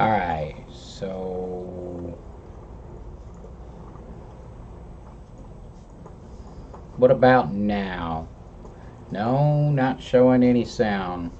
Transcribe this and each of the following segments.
Alright, so what about now? No, not showing any sound.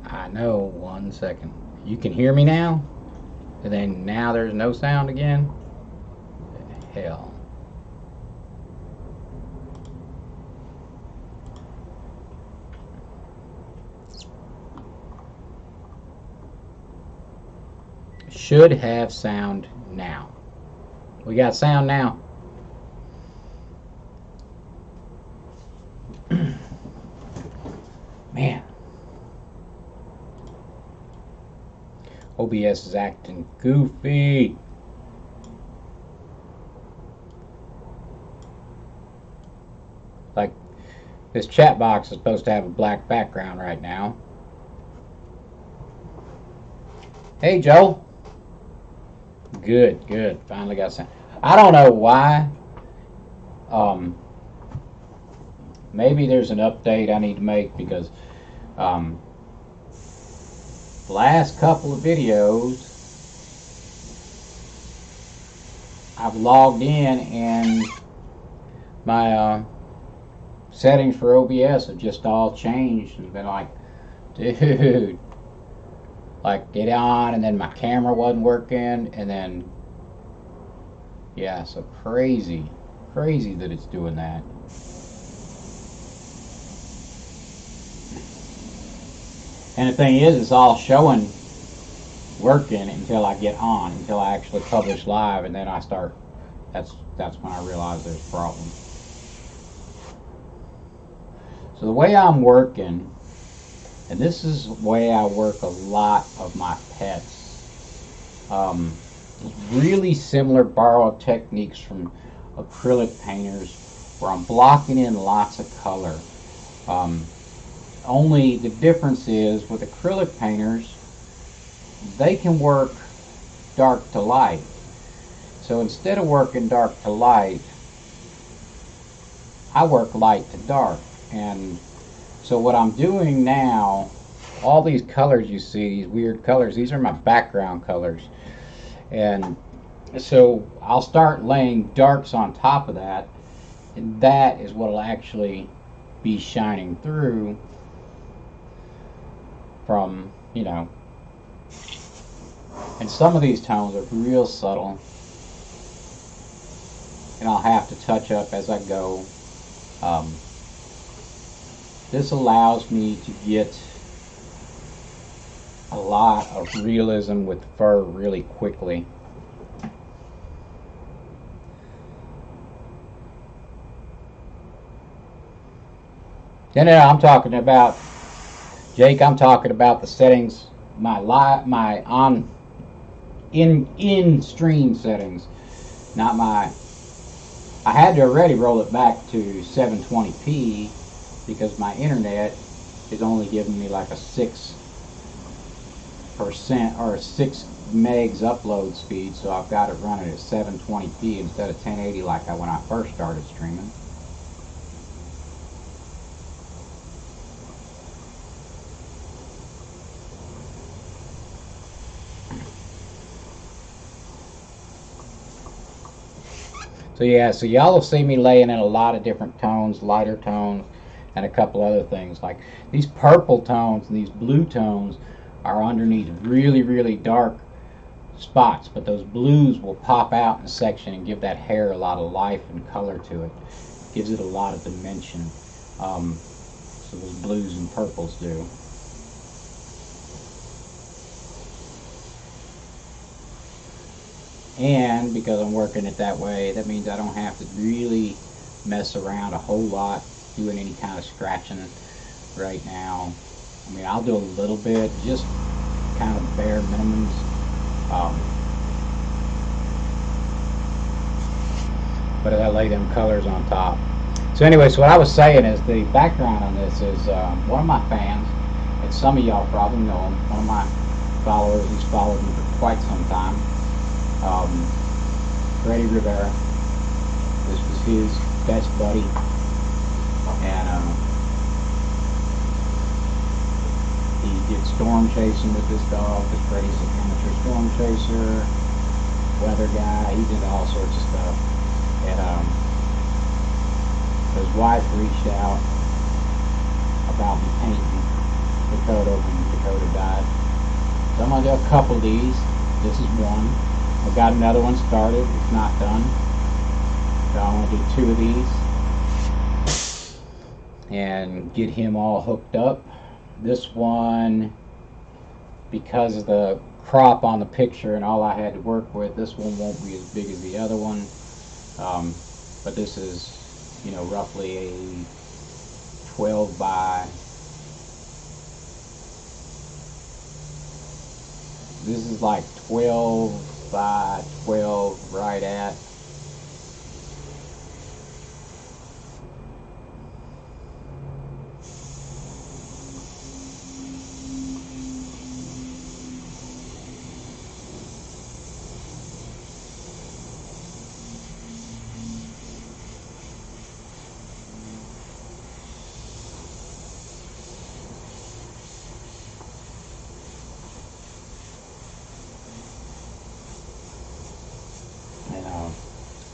I know, 1 second. You can hear me now? And then now there's no sound again? Hell. Should have sound now. We got sound now. Man. OBS is acting goofy. Like, this chat box is supposed to have a black background right now. Hey, Joe. Good, good. Finally got sound. I don't know why. Maybe there's an update I need to make because the last couple of videos I've logged in and my settings for OBS have just all changed and been like, dude, like get on, and then my camera wasn't working, and then yeah, so crazy that it's doing that. And the thing is, it's all showing working until I get on, until I actually publish live, and then I start, that's when I realize there's problems. So the way I'm working, and this is the way I work a lot of my pets, really similar borrowed techniques from acrylic painters where I'm blocking in lots of color. Only the difference is with acrylic painters, they can work dark to light. So instead of working dark to light, I work light to dark. And so what I'm doing now, all these colors you see, these weird colors, these are my background colors. And so I'll start laying darks on top of that, and that is what will actually be shining through from, you know, and some of these tones are real subtle, and I'll have to touch up as I go. This allows me to get a lot of realism with fur really quickly. And then I'm talking about, Jake, I'm talking about the settings, my in stream settings, not my. I had to already roll it back to 720p because my internet is only giving me like a 6% or 6 megs upload speed, so I've got it running at 720p instead of 1080 like when I first started streaming. So yeah, so y'all will see me laying in a lot of different tones, lighter tones, and a couple other things. Like these purple tones and these blue tones are underneath really, really dark spots, but those blues will pop out in a section and give that hair a lot of life and color to it. Gives it a lot of dimension. So those blues and purples do. And because I'm working it that way, that means I don't have to really mess around a whole lot doing any kind of scratching right now. I mean, I'll do a little bit, just kind of bare minimums. But I lay them colors on top. So anyway, so what I was saying is the background on this is one of my fans, and some of y'all probably know him, one of my followers. He's followed me for quite some time. Freddie Rivera. This was his best buddy, and he did storm chasing with this dog, because Freddie's an amateur storm chaser, weather guy. He did all sorts of stuff, and his wife reached out about me painting Dakota when Dakota died. So I'm gonna do a couple of these. This is one. I've got another one started. It's not done. So I want to do 2 of these and get him all hooked up. This one, because of the crop on the picture and all I had to work with, this one won't be as big as the other one. But this is, you know, roughly a 12 by... This is like 12 by 12 right at.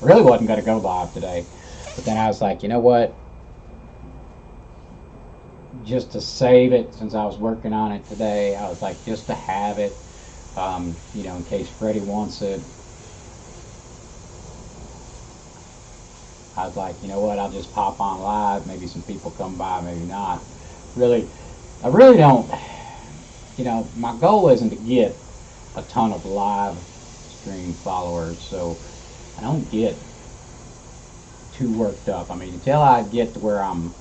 I really wasn't going to go live today, but then I was like, you know what, just to save it, since I was working on it today, I was like, just to have it, you know, in case Freddie wants it. I was like, you know what, I'll just pop on live, maybe some people come by, maybe not. Really, I really don't, you know, my goal isn't to get a ton of live stream followers, so I don't get too worked up. I mean, until I get to where I'm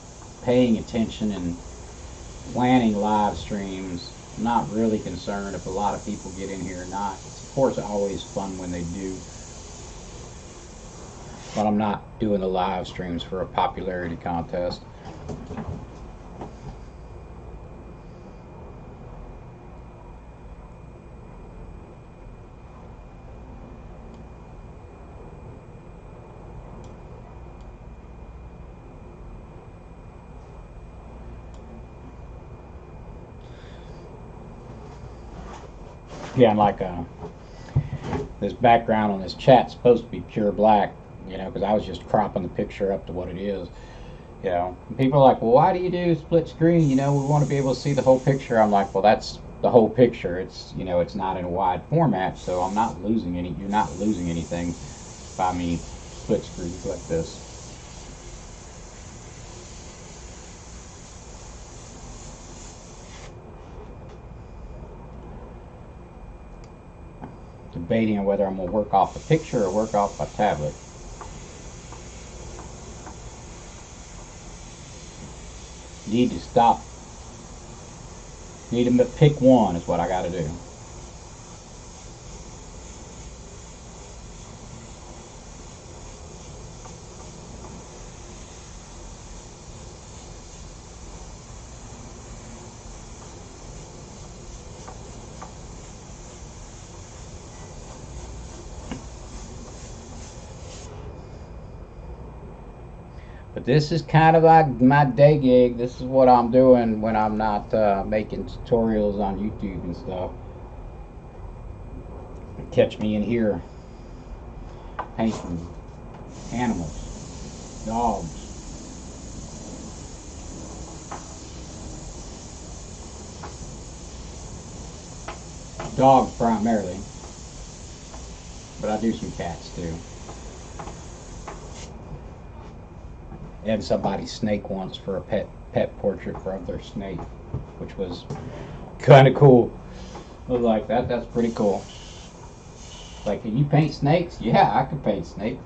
paying attention and planning live streams, I'm not really concerned if a lot of people get in here or not. It's, of course, always fun when they do, but I'm not doing the live streams for a popularity contest. Yeah, and like this background on this chat's supposed to be pure black, you know, because I was just cropping the picture up to what it is, you know. And people are like, well, why do you do split screen? You know, we want to be able to see the whole picture. I'm like, well, that's the whole picture. It's, you know, it's not in a wide format, so I'm not losing any. You're not losing anything by me split screens like this. Debating on whether I'm going to work off the picture or work off my tablet. Need to stop. Need to pick one is what I got to do. But this is kind of like my day gig. This is what I'm doing when I'm not making tutorials on YouTube and stuff. Catch me in here painting animals, dogs. Dogs primarily, but I do some cats too. And somebody's snake once for a pet portrait of their snake, which was kind of cool. I was like, that's pretty cool. Like, can you paint snakes? Yeah, I can paint snakes.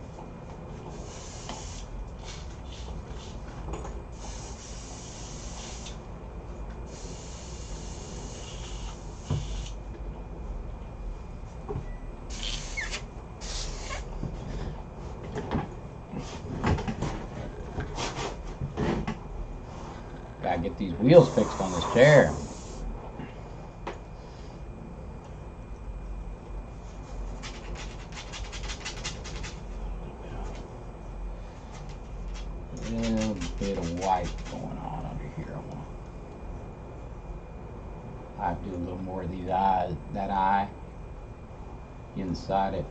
Gotta get these wheels fixed on this chair. A little bit of white going on under here. I do a little more of these eyes, that eye inside it.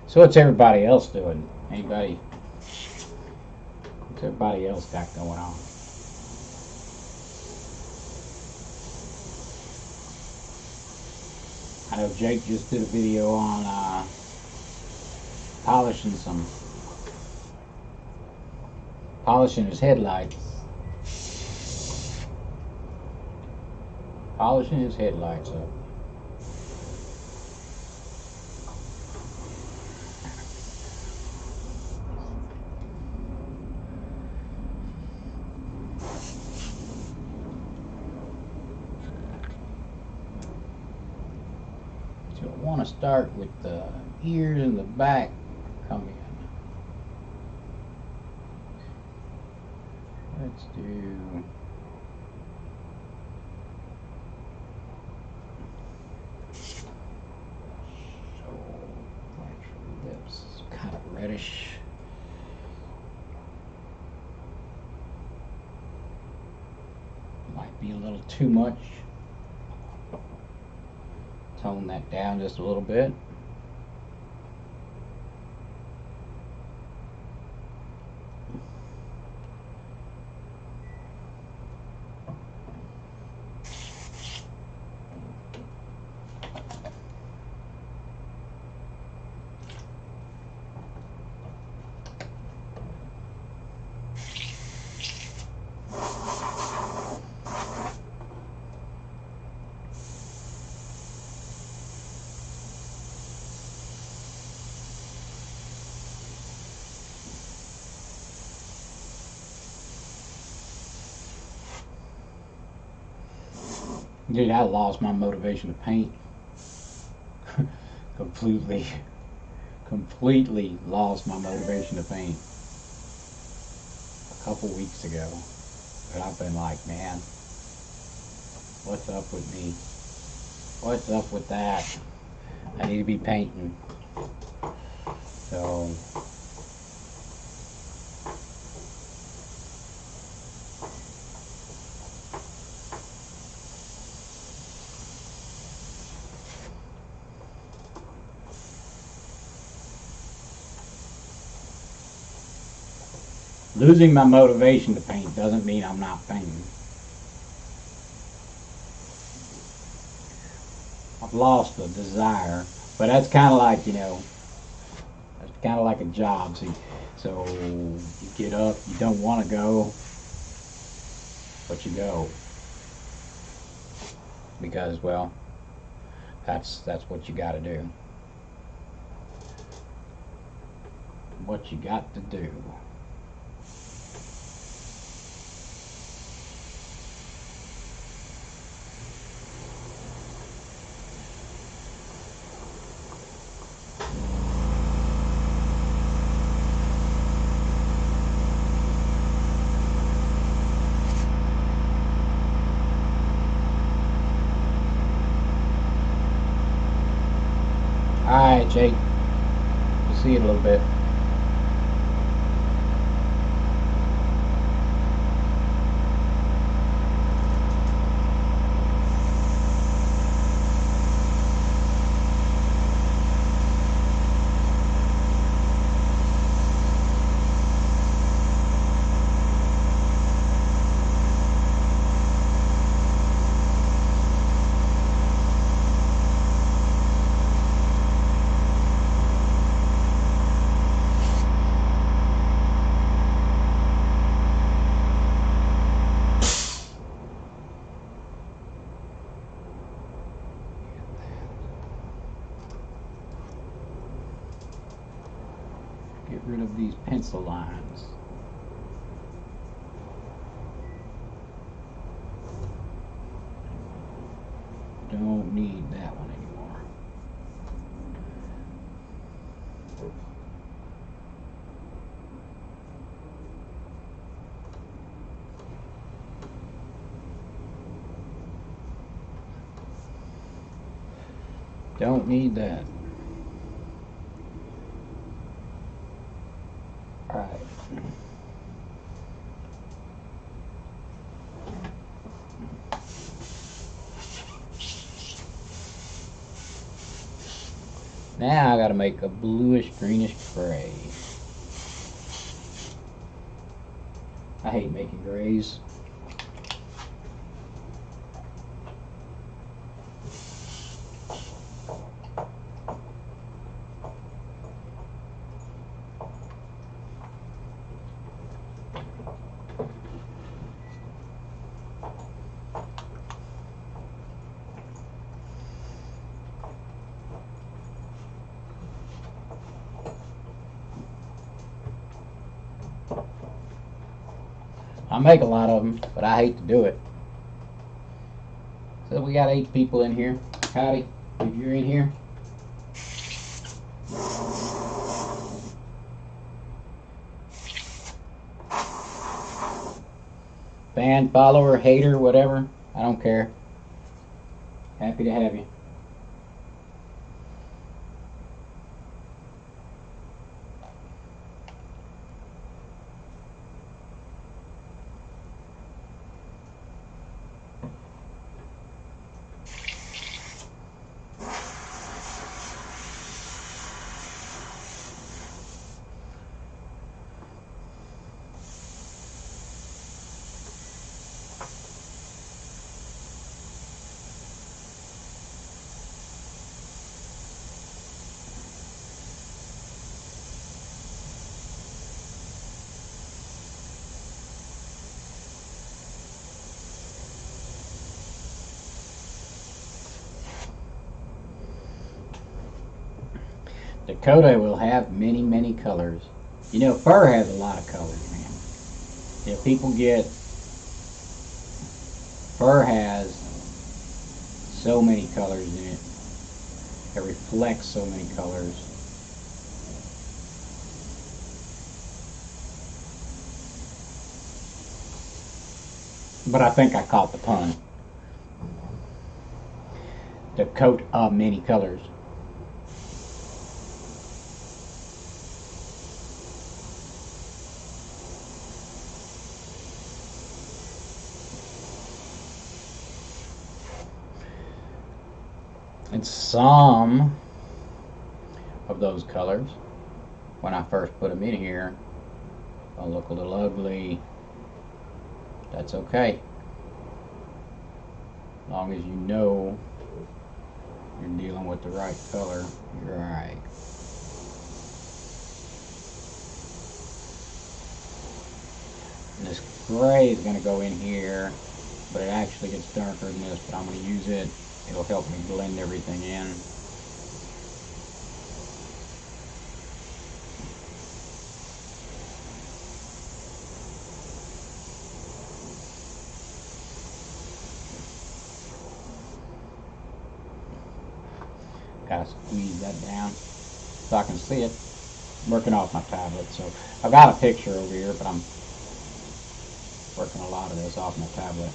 So what's everybody else doing? Anybody? What's everybody else got going on? I know Jake just did a video on polishing his headlights. Polishing his headlights up. So I want to start with the ears in the back come in. Let's do lips, kind of reddish. Might be a little too much. Tone that down just a little bit. Dude, I lost my motivation to paint. completely lost my motivation to paint a couple weeks ago. But I've been like, man, what's up with me? What's up with that? I need to be painting. So losing my motivation to paint doesn't mean I'm not painting. I've lost the desire, but that's kind of like, you know, that's kind of like a job. See, so you get up, you don't want to go, but you go because, well, that's what you got to do. What you got to do. Alright, Jake. We'll see you in a little bit. Get rid of these pencil lines. Don't need that one anymore. Don't need that. All right. Now I gotta make a bluish greenish gray. I hate making grays. I make a lot of them, but I hate to do it. So we got 8 people in here. Howdy, if you're in here. Fan, follower, hater, whatever. I don't care. Happy to have you. Dakota will have many, many colors. You know, fur has a lot of colors, man. You know, people get... Fur has so many colors in it. It reflects so many colors. But I think I caught the pun. The coat of many colors. And some of those colors, when I first put them in here, they'll look a little ugly. That's okay. As long as you know you're dealing with the right color, you're alright. And this gray is going to go in here, but it actually gets darker than this, but I'm going to use it. It'll help me blend everything in. Gotta squeeze that down so I can see it. I'm working off my tablet, so I've got a picture over here, but I'm working a lot of this off my tablet.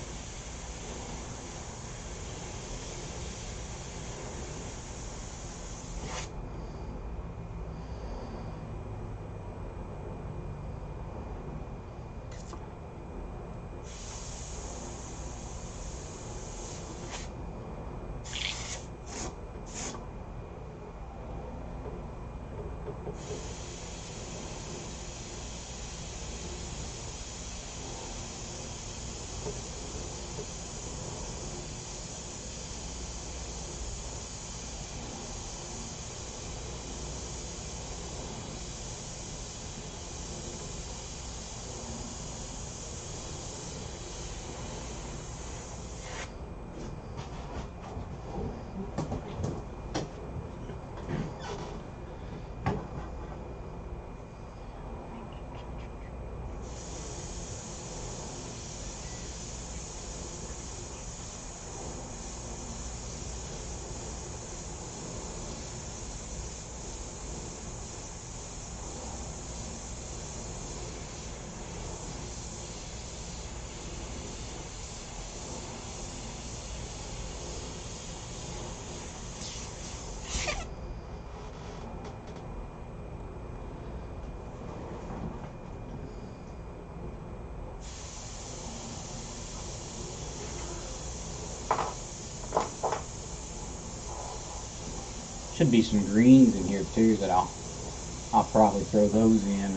Should be some greens in here too that I'll probably throw those in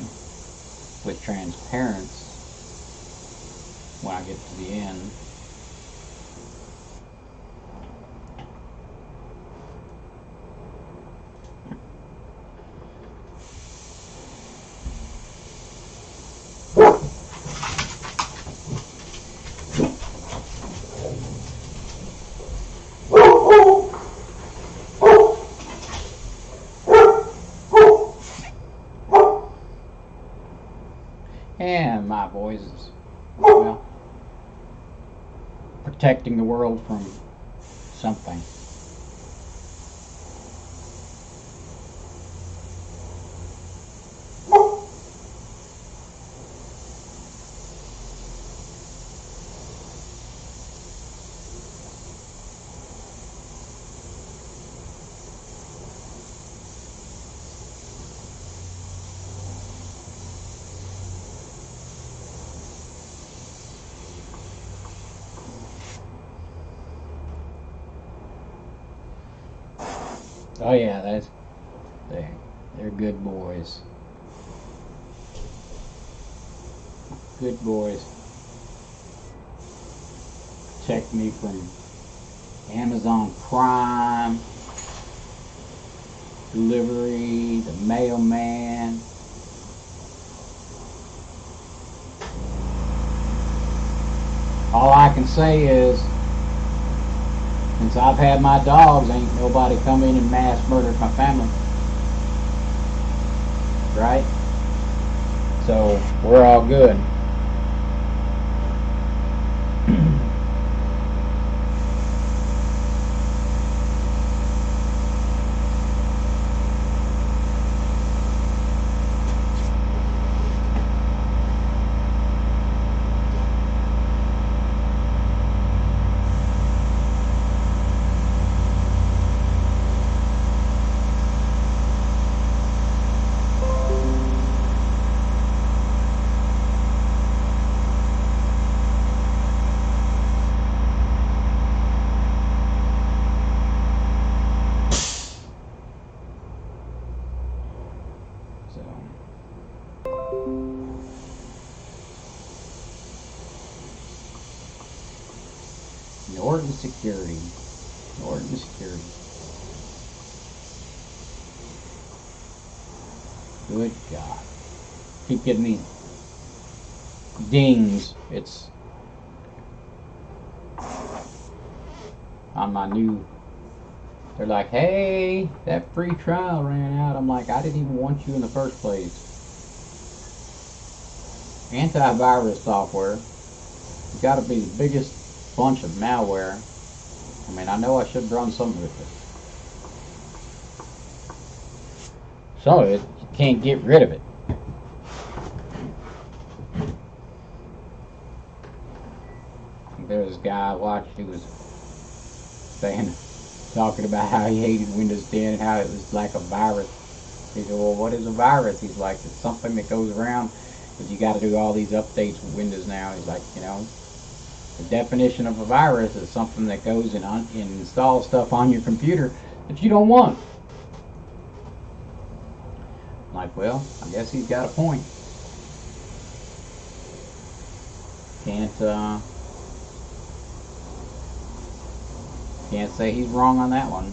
with transparents when I get to the end. And my voice is, well, protecting the world from something. Oh yeah, they're good boys. Good boys. Protect me from Amazon Prime, delivery, the mailman. All I can say is, since I've had my dogs, ain't nobody come in and mass murdered my family. Right? So, we're all good. Norton Security. Norton Security. Good God. Keep getting these dings. It's on my new. They're like, hey, that free trial ran out. I'm like, I didn't even want you in the first place. Antivirus software. It's got to be the biggest bunch of malware. I mean, I know I should run some of it, but some of it, you can't get rid of it. There's this guy I watched who was talking about how he hated Windows 10 and how it was like a virus. He said, well, what is a virus? He's like, it's something that goes around, because you got to do all these updates with Windows now. He's like, you know, the definition of a virus is something that goes and installs stuff on your computer that you don't want. I'm like, well, I guess he's got a point. Can't say he's wrong on that one.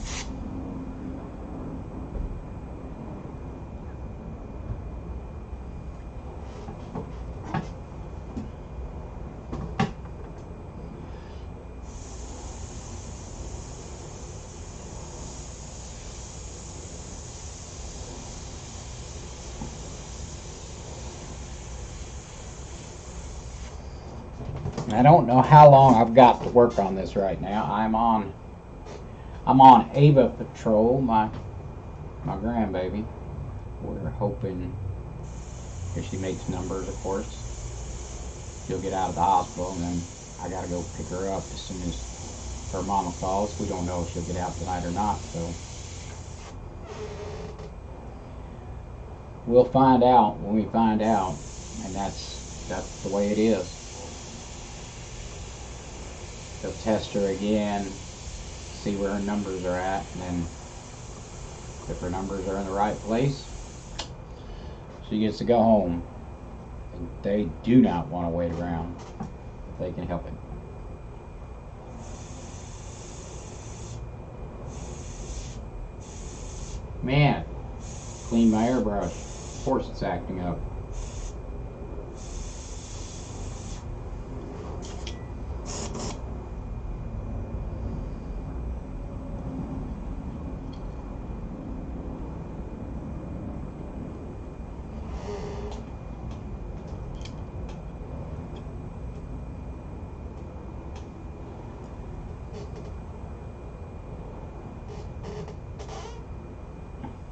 I don't know how long I've got to work on this right now. I'm on Ava Patrol, my grandbaby. We're hoping, if she makes numbers, of course, she'll get out of the hospital, and then I gotta go pick her up as soon as her mama calls. We don't know if she'll get out tonight or not, so we'll find out when we find out, and that's the way it is. They'll test her again, see where her numbers are at, and then if her numbers are in the right place, she gets to go home. And they do not want to wait around if they can help it. Man, clean my airbrush. Of course it's acting up.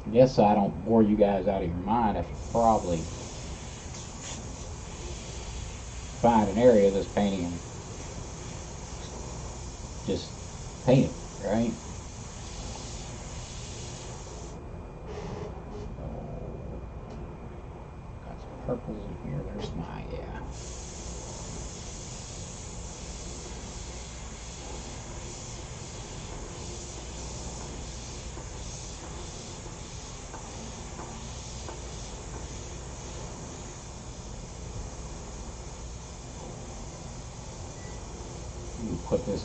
I guess so I don't bore you guys out of your mind, I should probably find an area of this painting and just paint it, right? Got some purples in here. There's my, yeah. Put this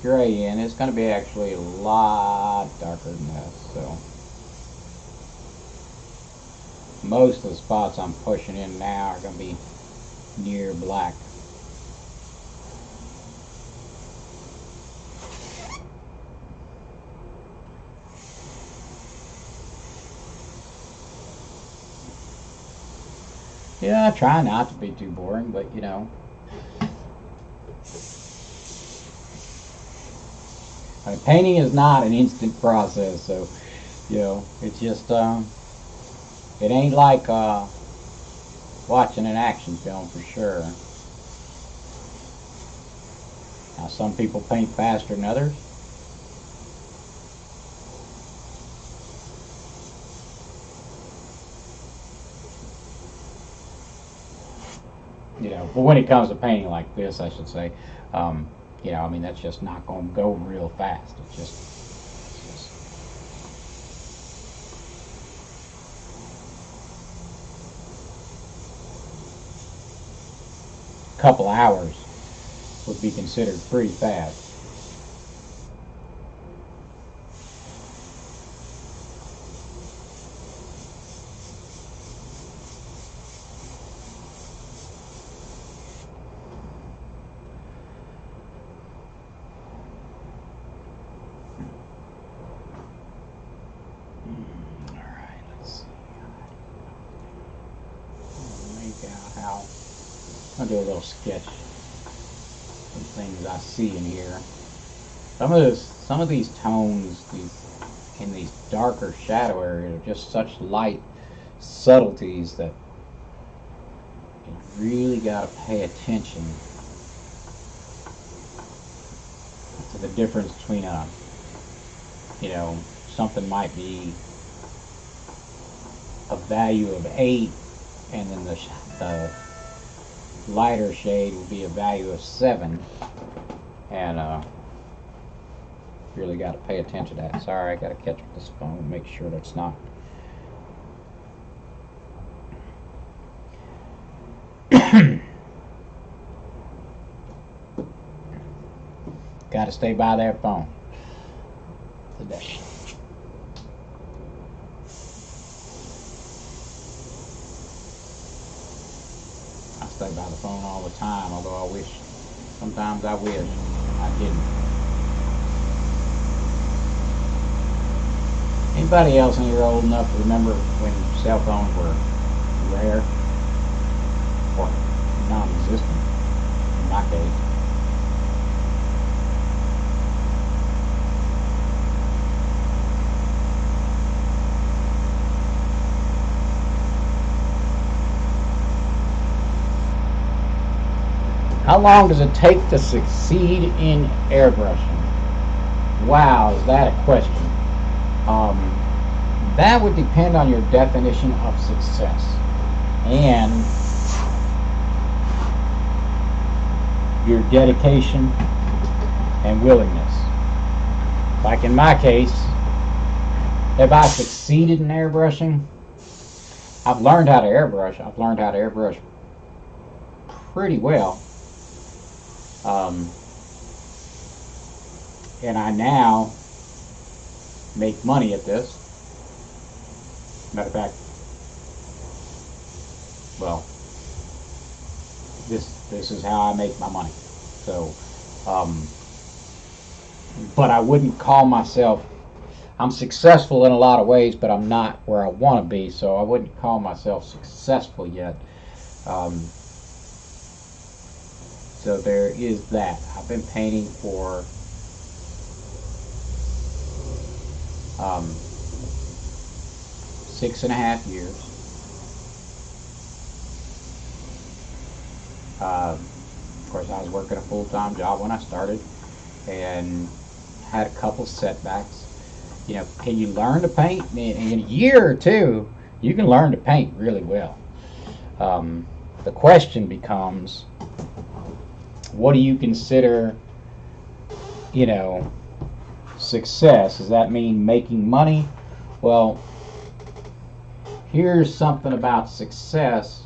gray in. It's going to be actually a lot darker than this, so most of the spots I'm pushing in now are going to be near black. Yeah, I try not to be too boring, but you know, painting is not an instant process, so you know, it's just it ain't like watching an action film for sure. Now some people paint faster than others. You know, but when it comes to painting like this, I should say, you know, I mean, that's just not going to go real fast. It's just a couple hours would be considered pretty fast. I'll do a little sketch of things I see in here. Some of these tones, in these darker shadow areas, are just such light subtleties that you really got to pay attention to the difference between you know, something might be a value of 8, and then the lighter shade will be a value of 7, and really got to pay attention to that. Sorry, I got to catch with this phone, make sure that's not got to stay by that phone today. Stay by the phone all the time, although sometimes I wish I didn't. Anybody else in here old enough to remember when cell phones were rare or non-existent in my case? How long does it take to succeed in airbrushing? Wow, is that a question? That would depend on your definition of success and your dedication and willingness. Like in my case, Have I succeeded in airbrushing? I've learned how to airbrush. I've learned how to airbrush pretty well. And I now make money at this. Matter of fact, well, this is how I make my money. So, but I wouldn't call myself, I'm successful in a lot of ways, but I'm not where I want to be, so I wouldn't call myself successful yet. So there is that. I've been painting for 6.5 years. Of course, I was working a full-time job when I started and had a couple setbacks. You know, can you learn to paint? In a year or two, you can learn to paint really well. The question becomes, what do you consider, you know, success? Does that mean making money? Well, here's something about success.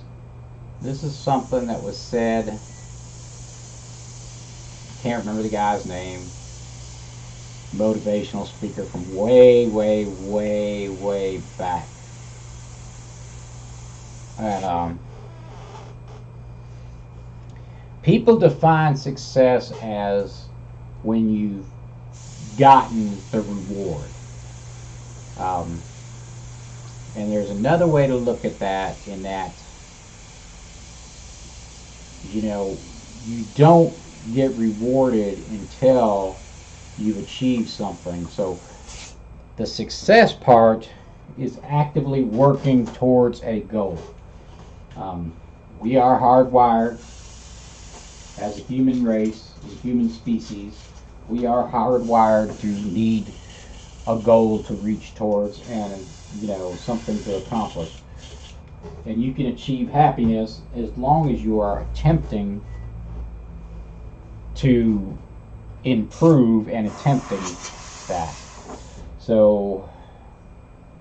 This is something that was said, can't remember the guy's name, motivational speaker from way back. And people define success as when you've gotten the reward. And there's another way to look at that, in that, you know, you don't get rewarded until you've achieved something. So the success part is actively working towards a goal. We are hardwired as a human race, a human species. We are hardwired to need a goal to reach towards, and, you know, something to accomplish. And you can achieve happiness as long as you are attempting to improve and attempting that. So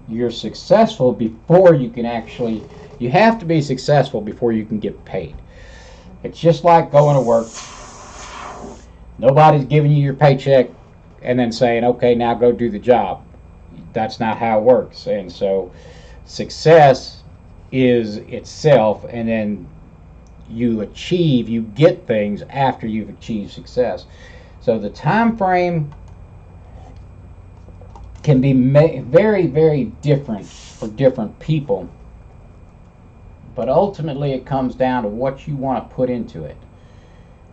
you're successful before you can actually, you have to be successful before you can get paid. It's just like going to work. Nobody's giving you your paycheck and then saying, okay, now go do the job. That's not how it works. And so success is itself, and then you get things after you've achieved success. So the time frame can be very different for different people, but ultimately it comes down to what you want to put into it.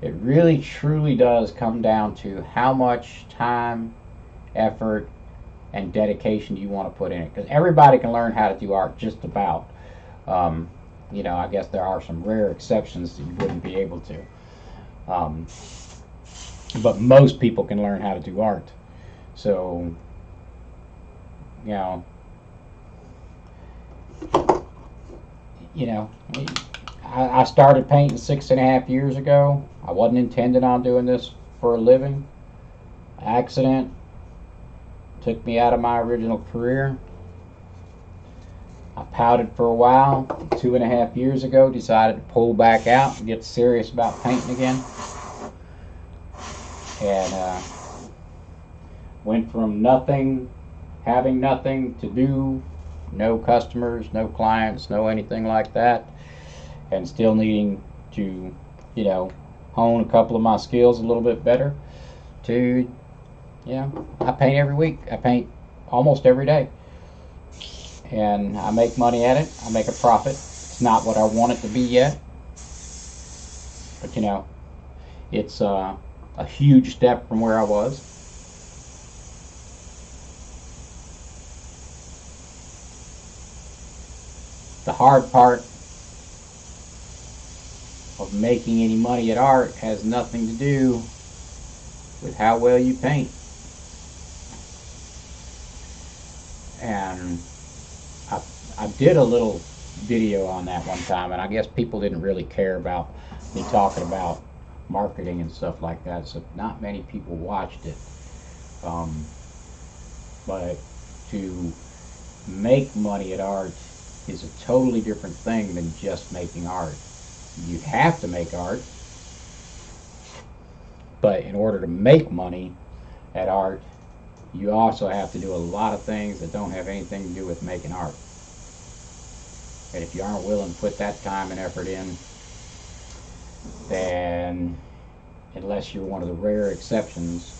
It really truly does come down to how much time, effort, and dedication do you want to put in it. Because everybody can learn how to do art, just about. You know, I guess there are some rare exceptions that you wouldn't be able to. But most people can learn how to do art. So, you know, I started painting 6.5 years ago. I wasn't intending on doing this for a living. Accident took me out of my original career. I pouted for a while. 2.5 years ago, decided to pull back out and get serious about painting again. And went from nothing, having nothing to do, no customers, no clients, no anything like that, and still needing to, you know, hone a couple of my skills a little bit better, to, you know, I paint every week. I paint almost every day. And I make money at it. I make a profit. It's not what I want it to be yet. But, you know, it's a huge step from where I was. The hard part of making any money at art has nothing to do with how well you paint. And I did a little video on that one time, and I guess people didn't really care about me talking about marketing and stuff like that, so not many people watched it. But to make money at art is a totally different thing than just making art. You have to make art, but in order to make money at art, you also have to do a lot of things that don't have anything to do with making art. And if you aren't willing to put that time and effort in, then unless you're one of the rare exceptions,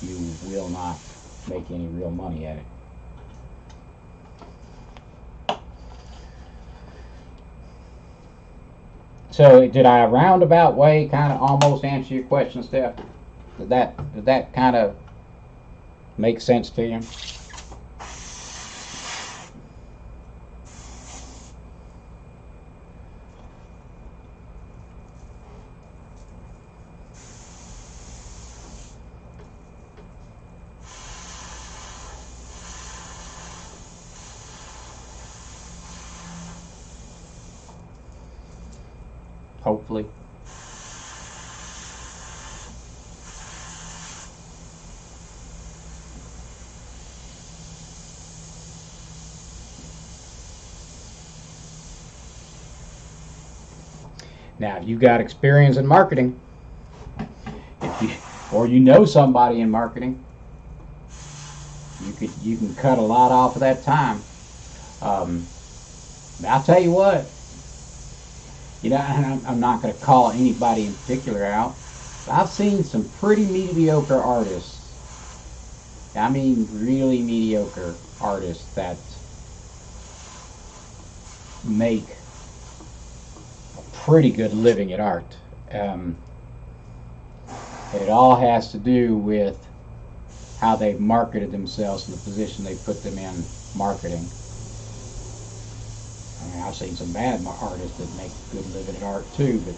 you will not make any real money at it. So did I roundabout way kind of almost answer your question, Steph? Did that kind of make sense to you? Hopefully. Now, if you've got experience in marketing, or you know somebody in marketing, you can cut a lot off of that time. I'll tell you what. You know, and I'm not going to call anybody in particular out. I've seen some pretty mediocre artists. I mean, really mediocre artists that make a pretty good living at art. And it all has to do with how they've marketed themselves and the position they put them in marketing. I mean, I've seen some bad artists that make a good living at art too, but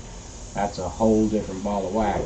that's a whole different ball of wax.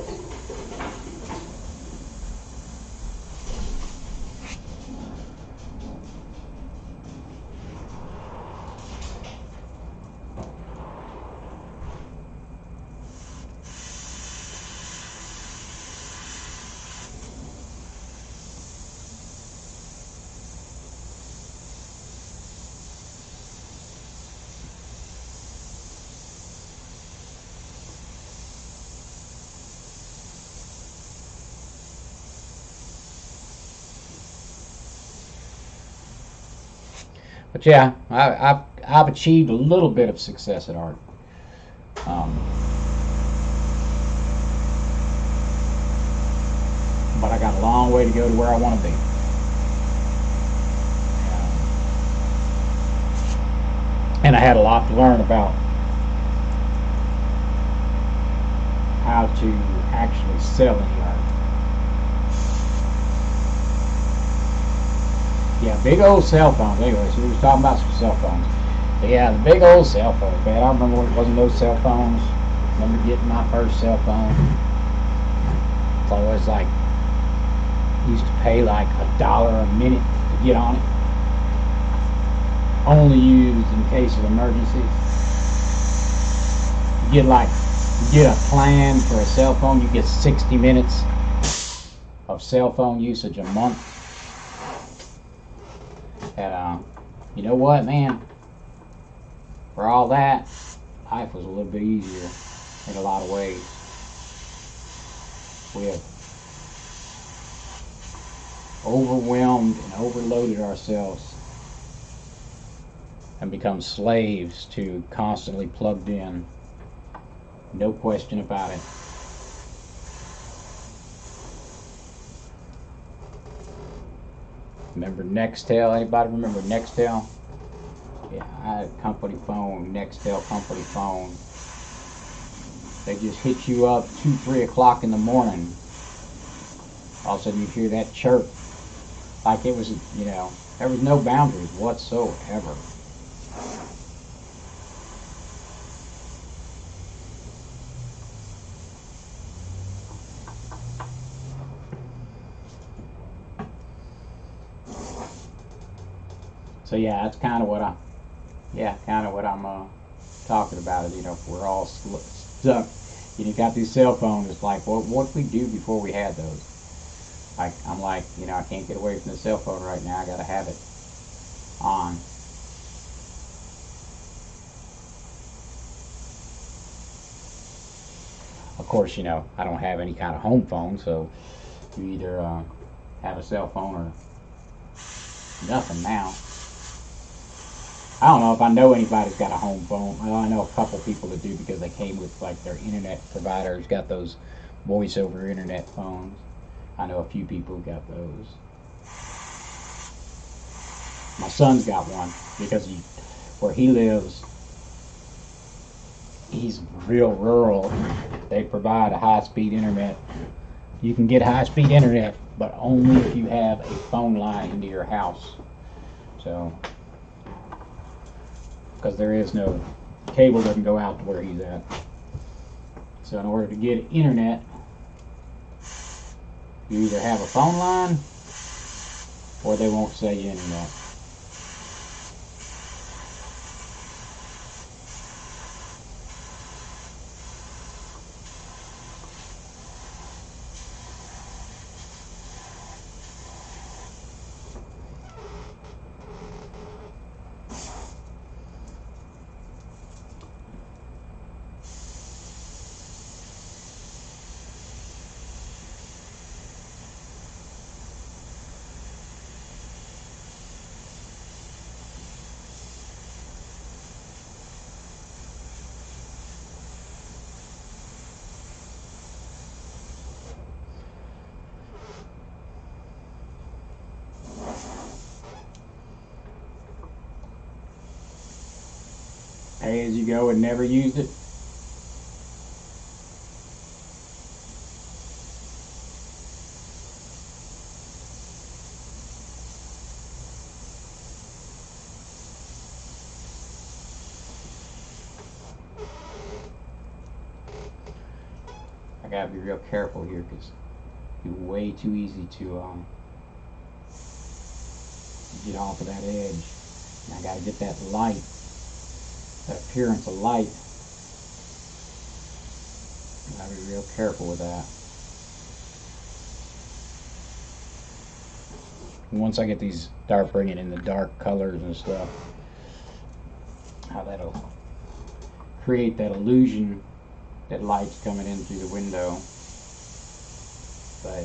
But yeah, I've achieved a little bit of success at art. But I got a long way to go to where I want to be. And I had a lot to learn about how to actually sell any art. Yeah, big old cell phones. Anyway, so we was talking about some cell phones. But yeah, the big old cell phones, man. I remember when it wasn't those cell phones. I remember getting my first cell phone. It's always like, used to pay like $1 a minute to get on it. Only used in case of emergencies. You get a plan for a cell phone, you get 60 minutes of cell phone usage a month. And you know what, man? For all that, life was a little bit easier in a lot of ways. We have overwhelmed and overloaded ourselves and become slaves to constantly plugged in. No question about it. Remember Nextel? Anybody remember Nextel? Yeah, I had a company phone, Nextel company phone. They just hit you up 2, 3 o'clock in the morning. All of a sudden you hear that chirp. Like it was, you know, there was no boundaries whatsoever. So yeah, that's kind of what I'm talking about. Is, you know, if we're all stuck. You got these cell phones. It's like, well, what did we do before we had those? Like, I'm like, you know, I can't get away from the cell phone right now. I gotta have it. on. Of course, you know, I don't have any kind of home phone, so you either have a cell phone or nothing now. I don't know if I know anybody's got a home phone. Well, I know a couple people that do because they came with like their internet providers, got those voice over internet phones. I know a few people who got those. My son's got one because where he lives, he's real rural. They provide a high-speed internet. You can get high-speed internet, but only if you have a phone line into your house. So, because there is no cable, doesn't go out to where he's at. So in order to get internet, you either have a phone line or they won't sell you internet. Pay as you go and never used it. I gotta be real careful here because it's way too easy to get off of that edge. And I gotta get that light, that appearance of light. I gotta be real careful with that. And once I get these bringing in the dark colors and stuff, how that'll create that illusion that light's coming in through the window. But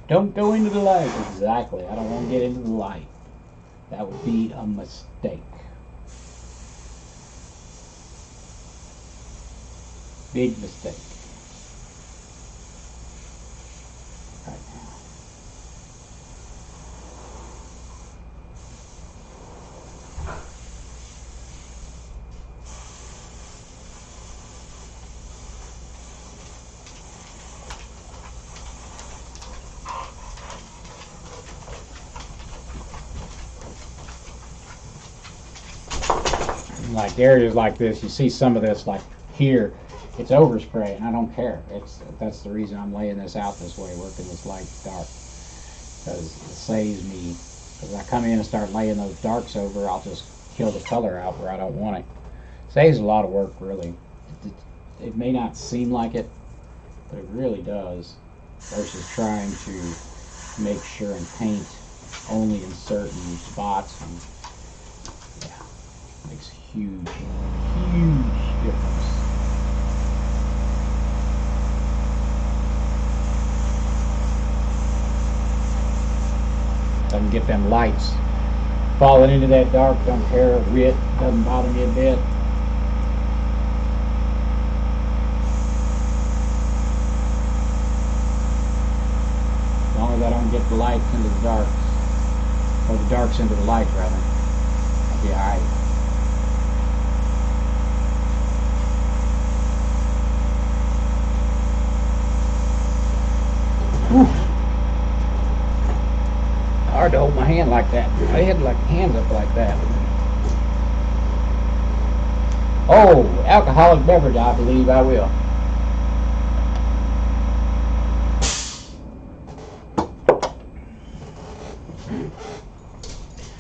don't go into the light. Exactly. I don't want to get into the light. That would be a mistake. Big mistake. Right now. Like areas like this, you see some of this like here, it's overspray, and I don't care. That's the reason I'm laying this out this way, working this light dark, because it saves me. Because I come in and start laying those darks over, I'll just kill the color out where I don't want it. Saves a lot of work, really. It may not seem like it, but it really does. Versus trying to make sure and paint only in certain spots, and yeah, makes a huge, huge difference. I can get them lights Falling into that dark, don't care. Wit doesn't bother me a bit. As long as I don't get the lights into the darks, or the darks into the lights rather, I'll be alright. Hard to hold my hand like that. I had like hands up like that. Oh, alcoholic beverage, I believe I will.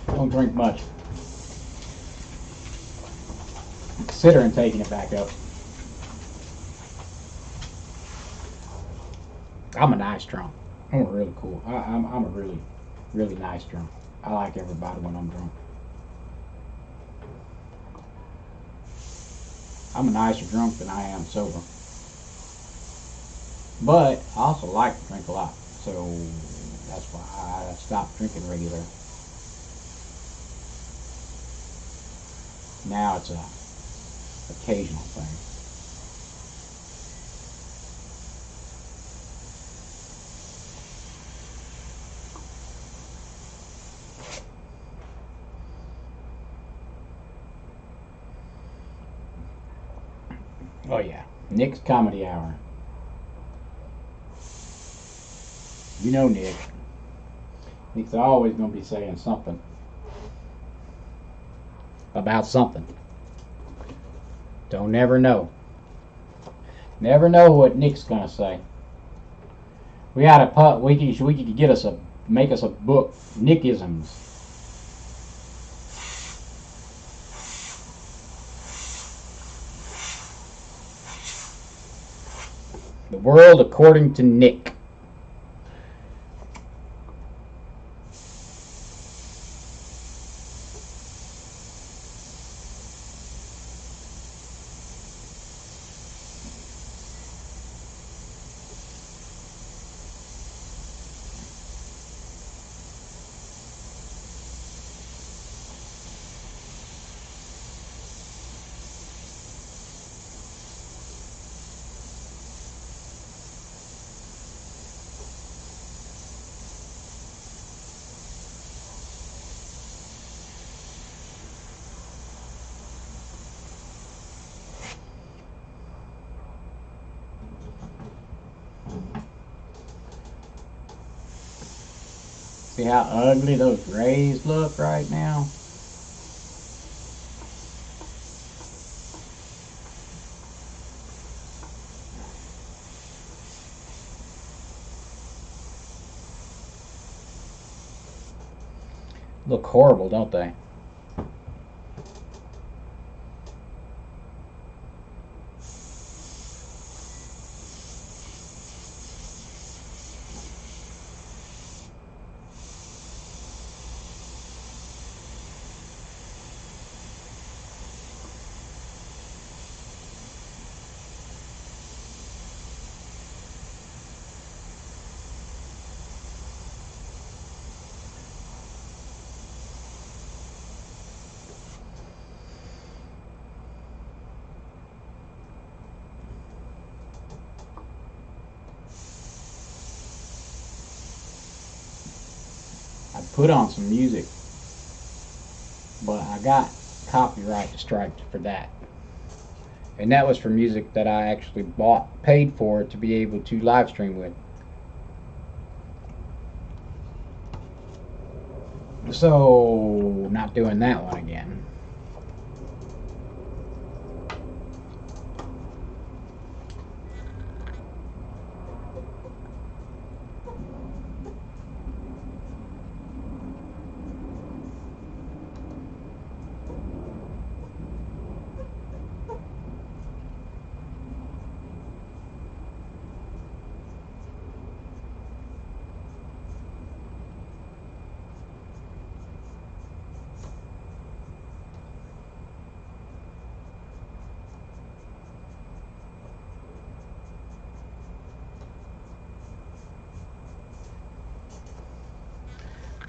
Don't drink much. I'm considering taking it back up. I'm a nice drunk. I'm really cool. I'm a really nice drunk. I like everybody when I'm drunk. I'm a nicer drunk than I am sober. But I also like to drink a lot. So that's why I stopped drinking regular. Now it's a occasional thing. Oh yeah, Nick's Comedy Hour. You know Nick. Nick's always going to be saying something about something. Don't never know. Never know what Nick's going to say. We had a we could get us make us a book, Nickisms. The world according to Nick. See how ugly those rays look right now? Look horrible, don't they? I put on some music, but I got copyright striked for that. And that was for music that I actually paid for to be able to live stream with. So, not doing that one again.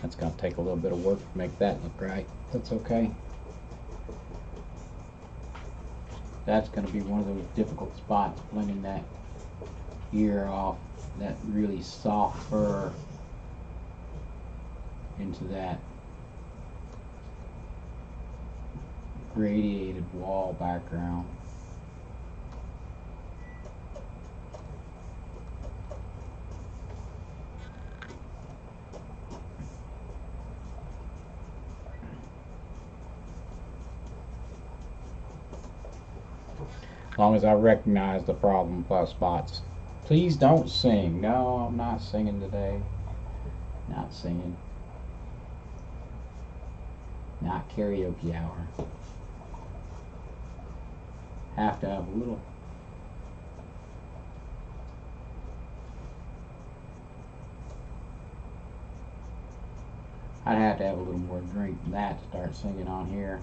That's going to take a little bit of work to make that look right. That's okay. That's going to be one of those difficult spots, blending that ear off, that really soft fur into that gradiated wall background. As long as I recognize the problem spots. Please don't sing. No, I'm not singing today. Not singing. Not karaoke hour. Have to have a little. I'd have to have a little more drink than that to start singing on here.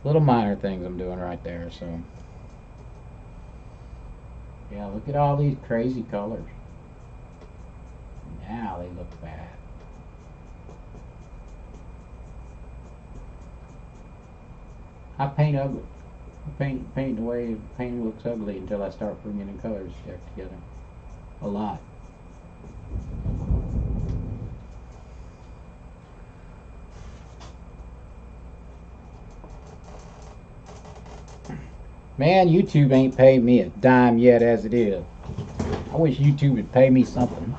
Little minor things I'm doing right there, so yeah, look at all these crazy colors. Now they look bad. I paint ugly. I paint the way painting looks ugly until I start bringing in colors together. A lot. Man, YouTube ain't paid me a dime yet as it is. I wish YouTube would pay me something.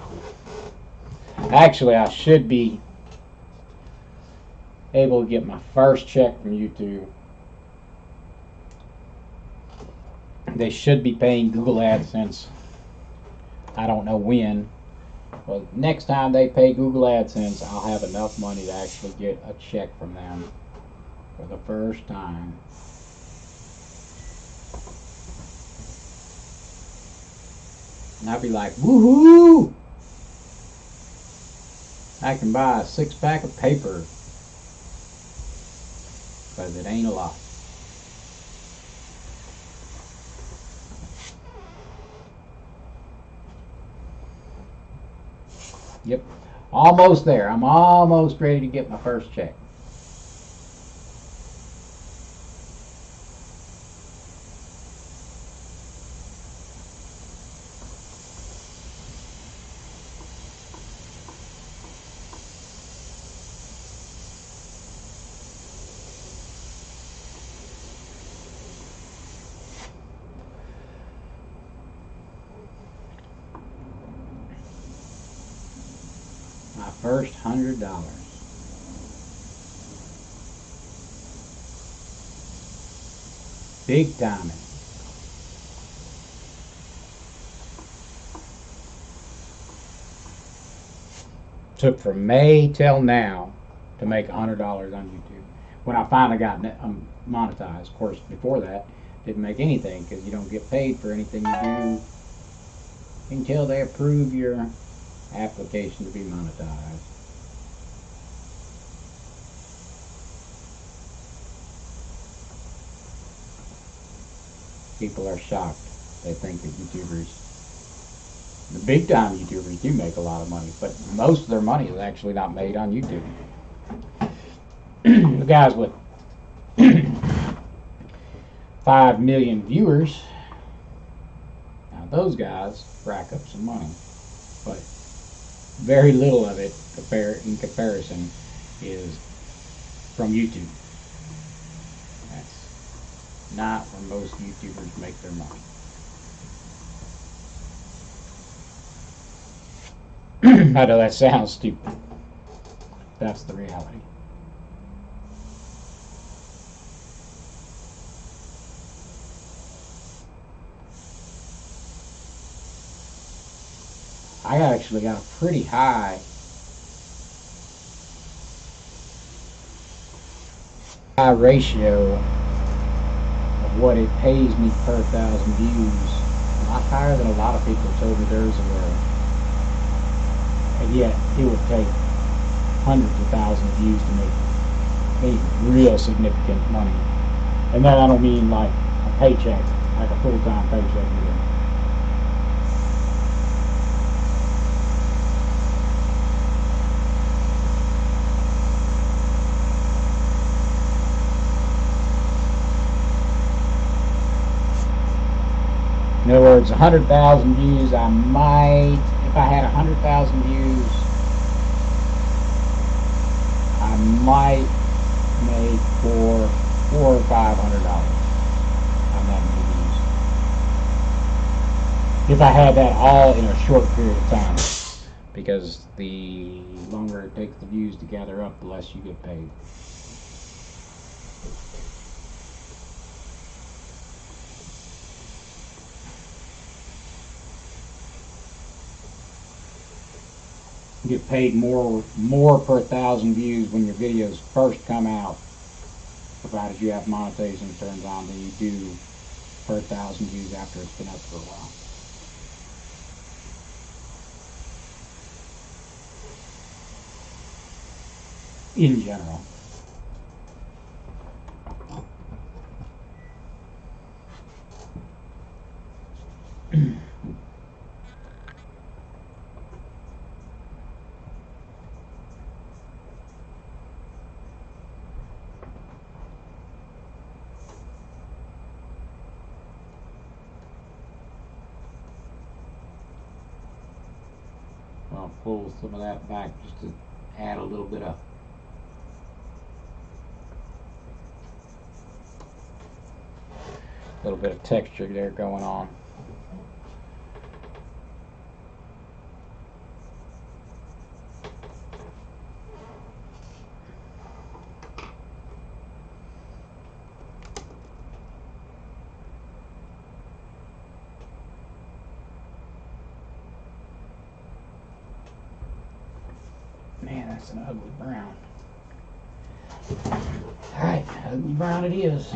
Actually, I should be able to get my first check from YouTube. They should be paying Google AdSense. I don't know when. But next time they pay Google AdSense, I'll have enough money to actually get a check from them for the first time. And I'd be like, woohoo! I can buy a 6-pack of paper. Because it ain't a lot. Yep. Almost there. I'm almost ready to get my first check. My first $100. Big timing. Took from May till now to make $100 on YouTube. When I finally got monetized, of course, before that, didn't make anything because you don't get paid for anything you do until they approve your application to be monetized. People are shocked. They think that YouTubers, the big time YouTubers, do make a lot of money, but most of their money is actually not made on YouTube. The guys with 5 million viewers, now those guys rack up some money, but very little of it in comparison is from YouTube. That's not where most YouTubers make their money. I know that sounds stupid. That's the reality. I actually got a pretty high ratio of what it pays me per 1,000 views. A lot higher than a lot of people told me theirs were. And yet it would take hundreds of thousands of views to make any real significant money. And that I don't mean like a paycheck, like a full-time paycheck either. In other words, 100,000 views, I might, if I had 100,000 views, I might make $400 or $500 on that many views. If I had that all in a short period of time, because the longer it takes the views to gather up, the less you get paid. You get paid more per 1,000 views when your videos first come out, provided you have monetization turned on, than you do per 1,000 views after it's been up for a while. In general. I'll pull some of that back just to add a little bit of texture there going on. Man, that's an ugly brown. Alright, ugly brown it is.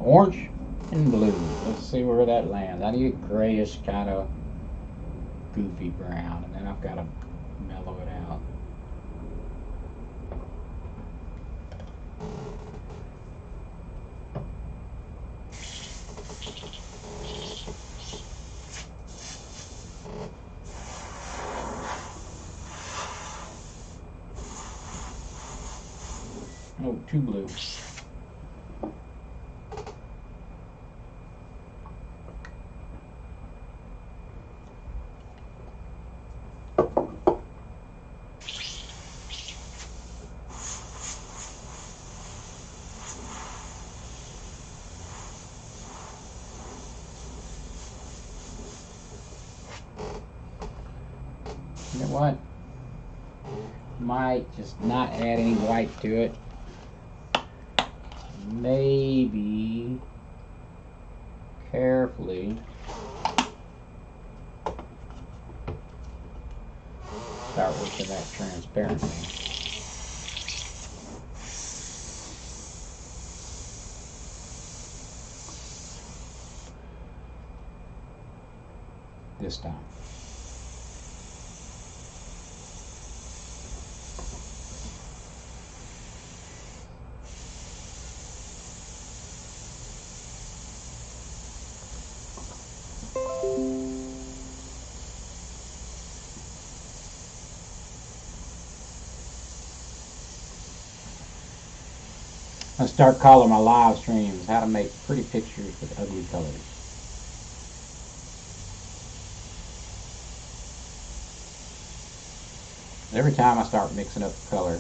Orange and blue. Let's see where that lands. I need a grayish kind of goofy brown, and then I've got to mellow it out. Oh, too blue. You know what? Might just not add any white to it. Maybe carefully start working that transparency. This time. I start calling my live streams how to make pretty pictures with ugly colors. Every time I start mixing up the color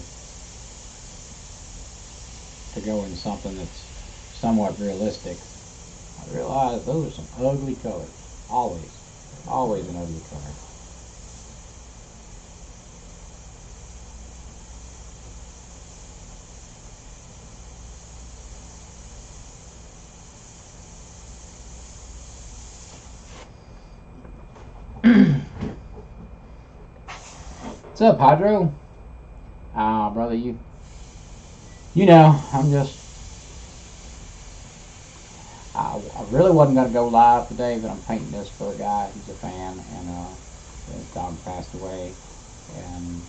to go into something that's somewhat realistic, I realize those are some ugly colors, always. Always an ugly car. What's up, Hydro? Ah, brother, you know, I really wasn't going to go live today, but I'm painting this for a guy who's a fan, and his dog passed away, and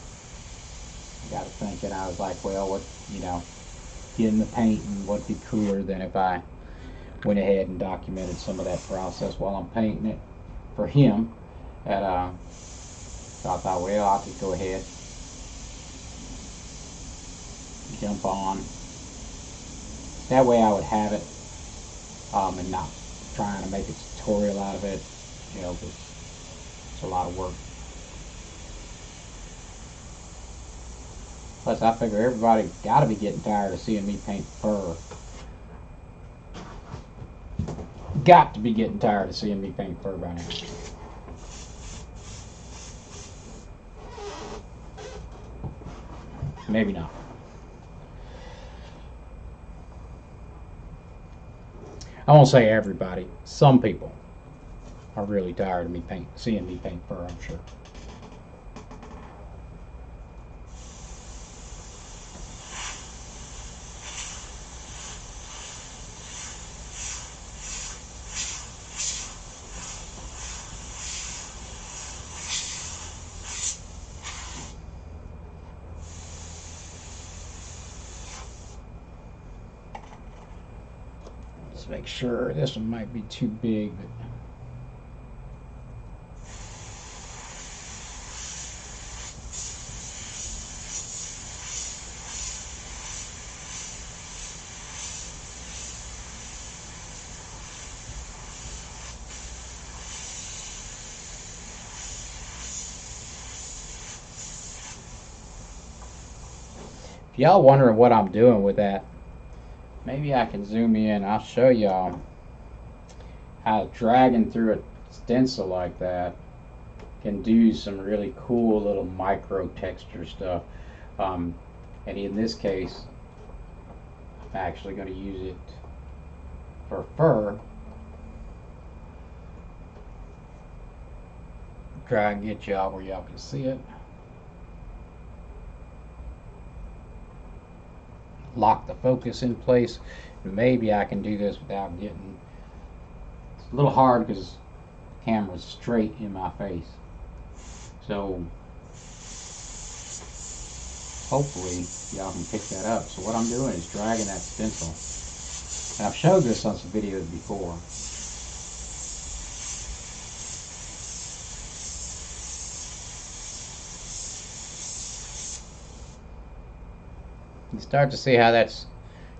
I got to thinking, I was like, well, what, you know, getting the painting would be cooler than if I went ahead and documented some of that process while I'm painting it for him. And so I thought, well, I'll just go ahead, jump on. That way I would have it, and not trying to make a tutorial out of it, you know, because it's a lot of work. Plus, I figure everybody got to be getting tired of seeing me paint fur. Got to be getting tired of seeing me paint fur by now. Maybe not. I won't say everybody. Some people are really tired of me seeing me paint fur, I'm sure. Let's make sure. This one might be too big, but if y'all wondering what I'm doing with that, maybe I can zoom in. I'll show y'all how dragging through a stencil like that can do some really cool little micro texture stuff. And in this case, I'm actually going to use it for fur. Try and get y'all where y'all can see it. Lock the focus in place. Maybe I can do this without getting... It's a little hard because the camera's straight in my face. So hopefully y'all can pick that up. So what I'm doing is dragging that stencil. And I've showed this on some videos before. You start to see how that's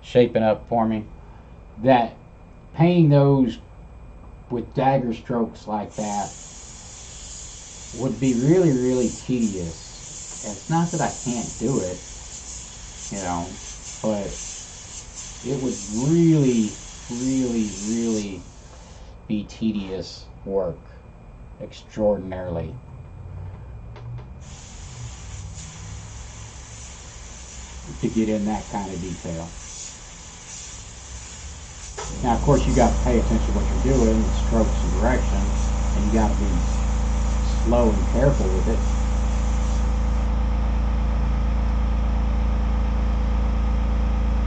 shaping up for me. That painting those with dagger strokes like that would be really, really tedious. And it's not that I can't do it, you know, but it would really, really, really be tedious work, extraordinarily. To get in that kind of detail. Now, of course, you got to pay attention to what you're doing, the strokes and direction, and you got to be slow and careful with it.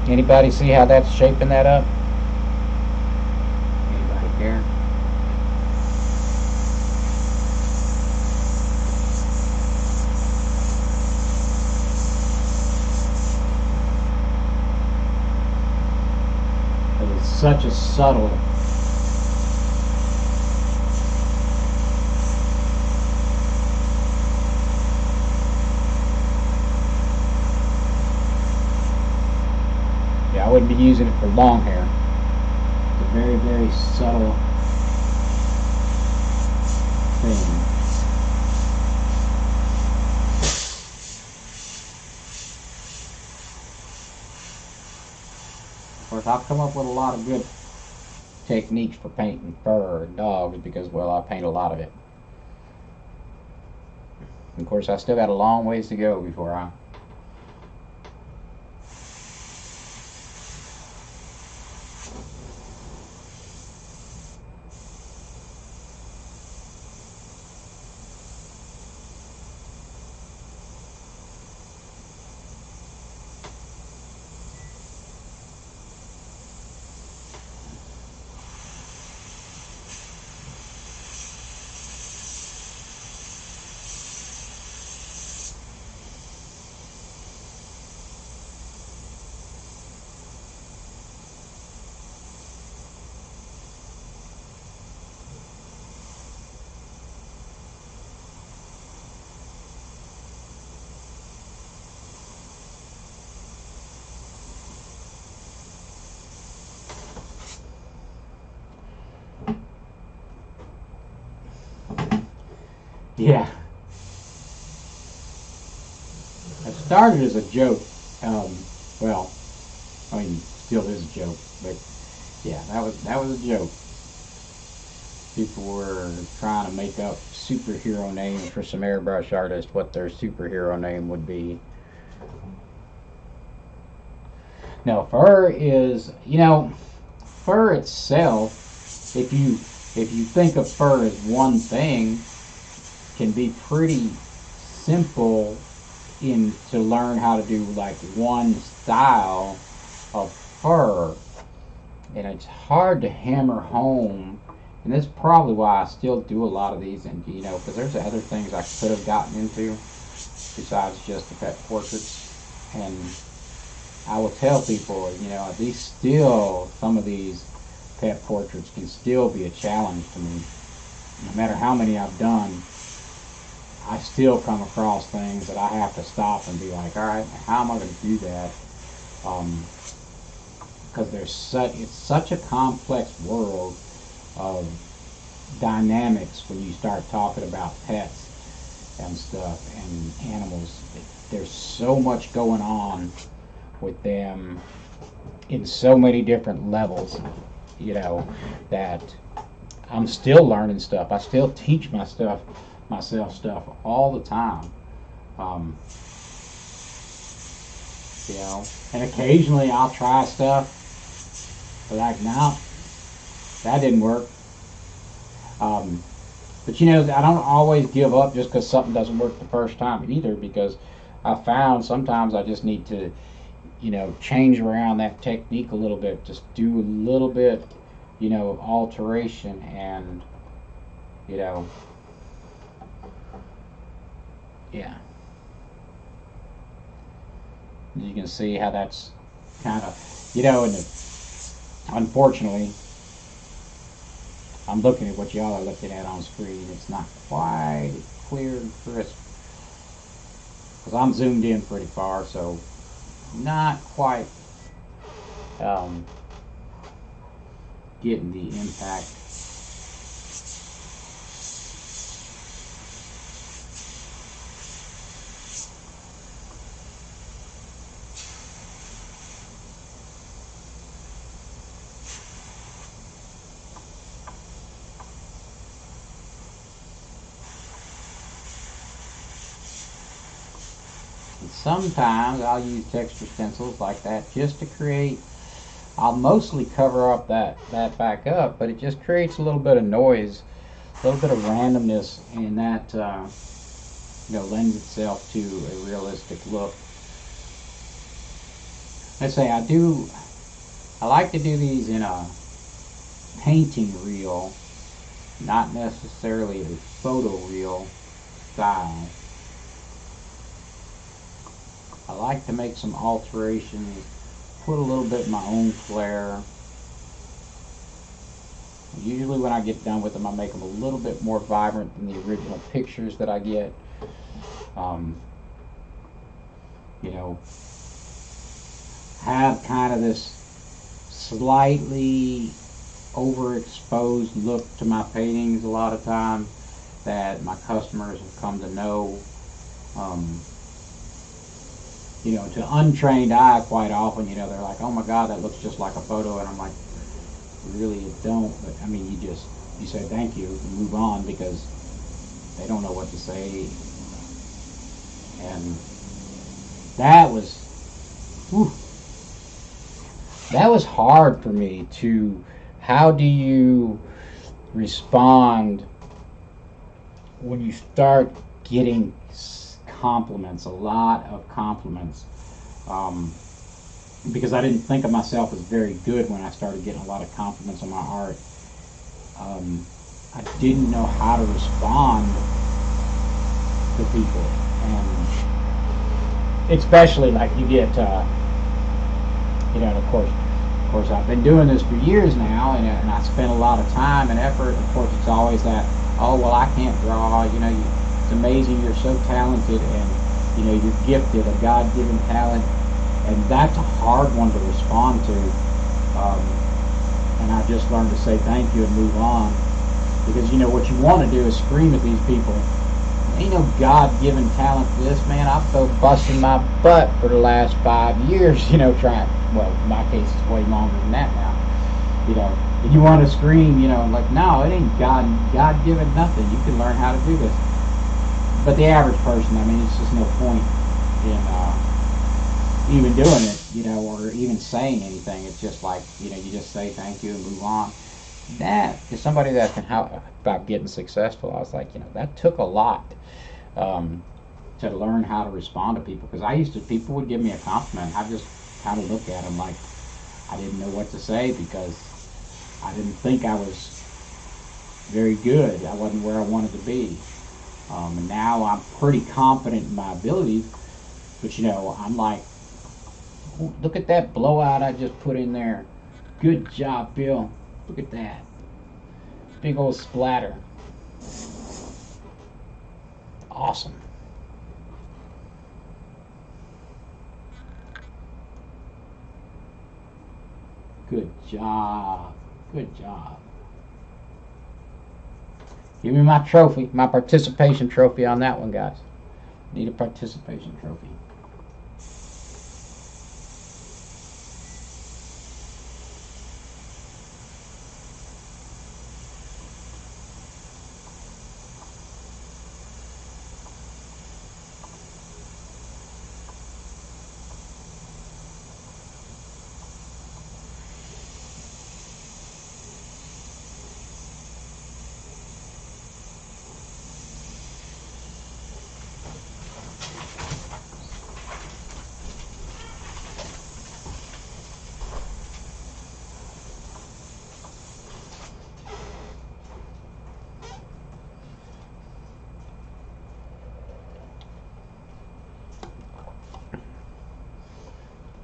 Anybody see how that's shaping that up? Anybody care? It's such a subtle I wouldn't be using it for long hair. It's a very, very subtle thing. Of course, I've come up with a lot of good techniques for painting fur and dogs because, well, I paint a lot of it. Of course, I still got a long ways to go before I... Yeah. It started as a joke. Well, I mean, still is a joke, but yeah, that was a joke. People were trying to make up superhero names for some airbrush artists, what their superhero name would be. No, fur is, fur itself, if you think of fur as one thing, can be pretty simple to learn how to do like one style of fur, and it's hard to hammer home, and that's probably why I still do a lot of these, and because there's other things I could have gotten into besides just the pet portraits. And I will tell people, these still, some of these pet portraits can still be a challenge to me. No matter how many I've done, I still come across things that I have to stop and be like, all right, how am I going to do that? Because it's such a complex world of dynamics when you start talking about pets and stuff and animals. There's so much going on with them in so many different levels, that I'm still learning stuff. I still teach myself stuff all the time. And occasionally I'll try stuff, but like, no, that didn't work. But I don't always give up just because something doesn't work the first time either, because I found sometimes I just need to, change around that technique a little bit, just do a little bit, alteration, and, yeah. You can see how that's kind of, and unfortunately, I'm looking at what y'all are looking at on screen. It's not quite clear and crisp, because I'm zoomed in pretty far, so not quite getting the impact. Sometimes I'll use texture stencils like that just to create, I'll mostly cover up that back up, but it just creates a little bit of noise, a little bit of randomness, and that lends itself to a realistic look. Let's say I like to do these in a painting reel, not necessarily a photo reel style. I like to make some alterations, put a little bit of my own flair. Usually when I get done with them, I make them a little bit more vibrant than the original pictures that I get. Have kind of this slightly overexposed look to my paintings a lot of times that my customers have come to know. To untrained eye, quite often, they're like, oh my God, that looks just like a photo. And I'm like, really, it don't. But I mean, you say thank you and move on, because they don't know what to say. And that was, whew, that was hard for me to, how do you respond when you start getting compliments, a lot of compliments, because I didn't think of myself as very good when I started getting a lot of compliments on my art. I didn't know how to respond to people, and especially like you get, you know, of course I've been doing this for years now, and I spent a lot of time and effort. Of course, it's always that, oh, well, I can't draw, you know, it's amazing, you're so talented, and, you know, you're gifted, a God-given talent, and that's a hard one to respond to, and I just learned to say thank you and move on, because, you know, what you want to do is scream at these people, ain't no God-given talent to this, man. I've been busting my butt for the last 5 years, you know, trying, well, in my case, it's way longer than that now, you know, and you want to scream, you know, like, no, it ain't God-given nothing. You can learn how to do this. But the average person, I mean, it's just no point in even doing it, you know, or even saying anything. It's just like, you know, you just say thank you and move on. That is somebody that can help about getting successful. I was like, you know, that took a lot to learn how to respond to people, because I used to, people would give me a compliment, I just kind of look at them like I didn't know what to say, because I didn't think I was very good. I wasn't where I wanted to be, and now I'm pretty confident in my abilities, but, you know, I'm like, oh, look at that blowout I just put in there, good job, Bill. Look at that. Big old splatter. Awesome. Good job. Good job. Give me my trophy, my participation trophy on that one, guys. Need a participation trophy.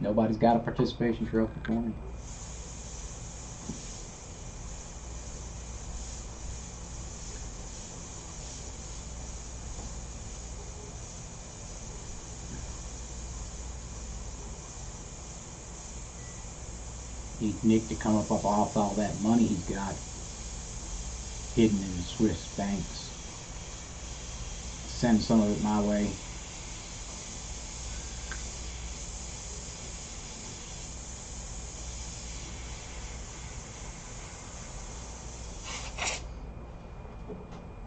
Nobody's got a participation trophy for me. Need Nick to come up off all that money he's got hidden in the Swiss banks. Send some of it my way.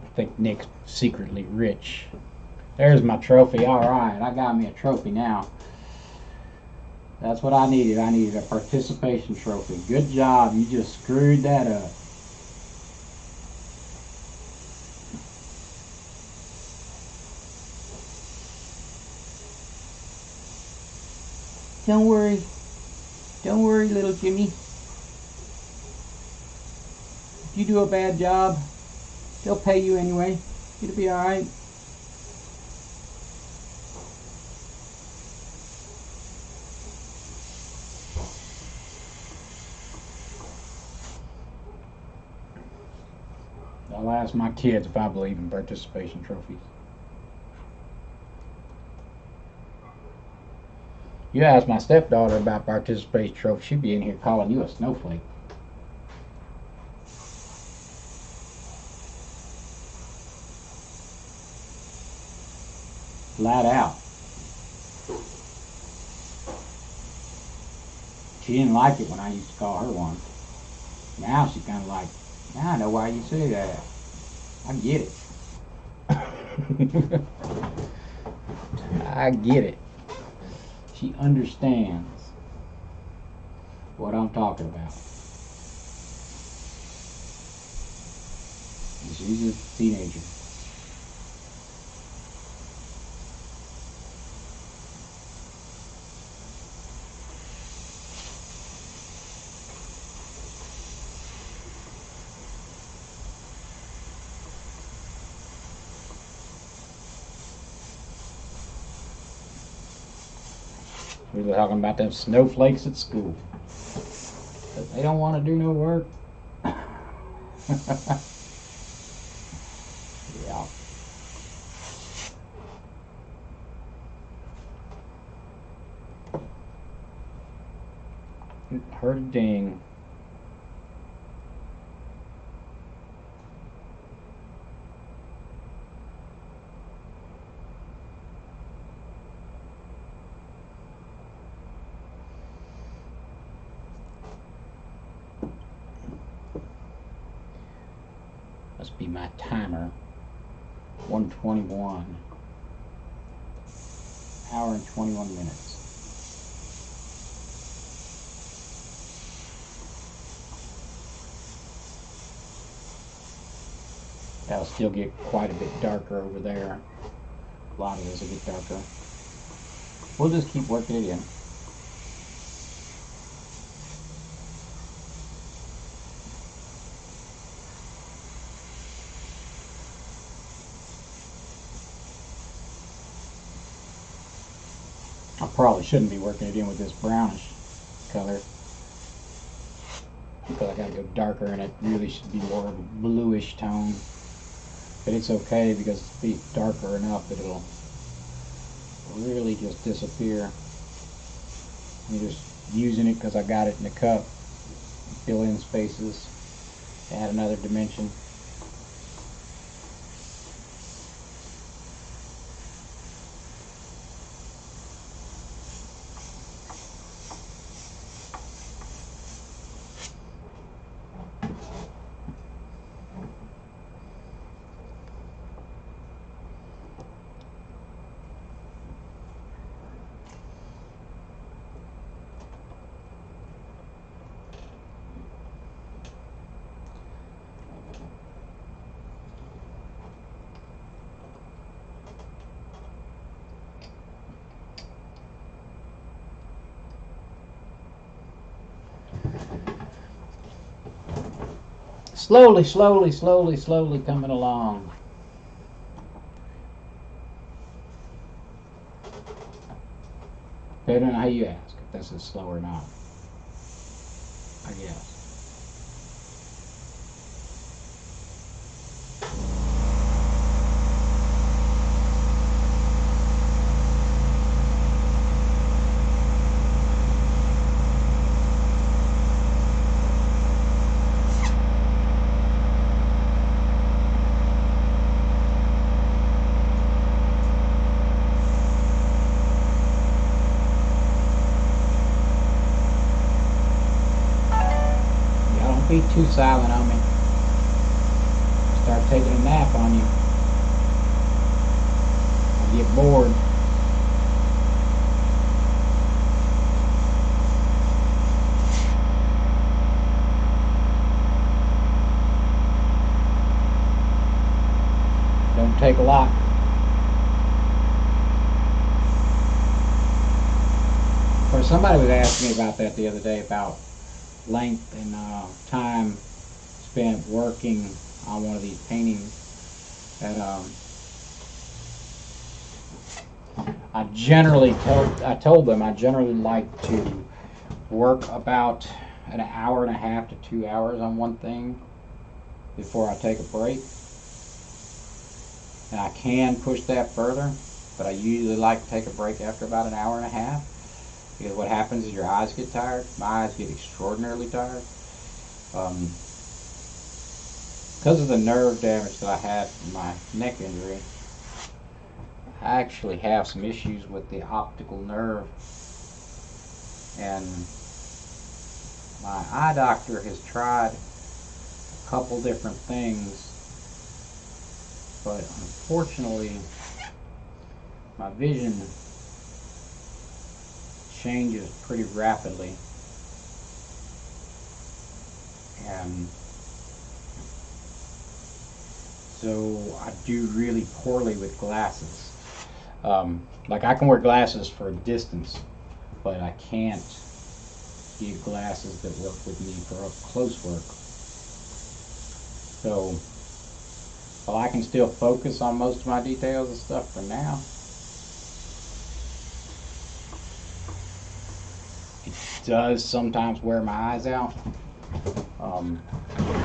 I think Nick's secretly rich. There's my trophy. All right, I got me a trophy now. That's what I needed. I needed a participation trophy. Good job. You just screwed that up. Don't worry. Don't worry, little Jimmy. If you do a bad job, they'll pay you anyway. It'll be all right. I'll ask my kids if I believe in participation trophies. You ask my stepdaughter about participation trophies, she'd be in here calling you a snowflake. Flat out. She didn't like it when I used to call her one. Now she's kind of like, now I know why you say that. I get it. I get it. She understands what I'm talking about. She's a teenager. We were talking about them snowflakes at school. But they don't want to do no work. Yeah. Heard a ding. Must be my timer. 1:21. Hour and 21 minutes. That'll still get quite a bit darker over there. A lot of this will get darker. We'll just keep working it in. I probably shouldn't be working it in with this brownish color because I gotta go darker and it really should be more of a bluish tone. But it's okay because it'll be darker enough that it'll really just disappear. I'm just using it because I got it in the cup. Fill in spaces, add another dimension. Slowly, slowly, slowly, slowly coming along. Depending on how you ask, if this is slow or not, I guess. Be too silent on me. Start taking a nap on you. I get bored. Don't take a lot. Of course, somebody was asking me about that the other day, about length and time spent working on one of these paintings. And I told them I generally like to work about an hour and a half to 2 hours on one thing before I take a break. And I can push that further, but I usually like to take a break after about an hour and a half. Because what happens is your eyes get tired. My eyes get extraordinarily tired. Because of the nerve damage that I had from my neck injury, I actually have some issues with the optical nerve. And my eye doctor has tried a couple different things, but unfortunately my vision changes pretty rapidly. And so I do really poorly with glasses. Like I can wear glasses for a distance, but I can't get glasses that work with me for up close work. So while I can still focus on most of my details and stuff for now, it does sometimes wear my eyes out.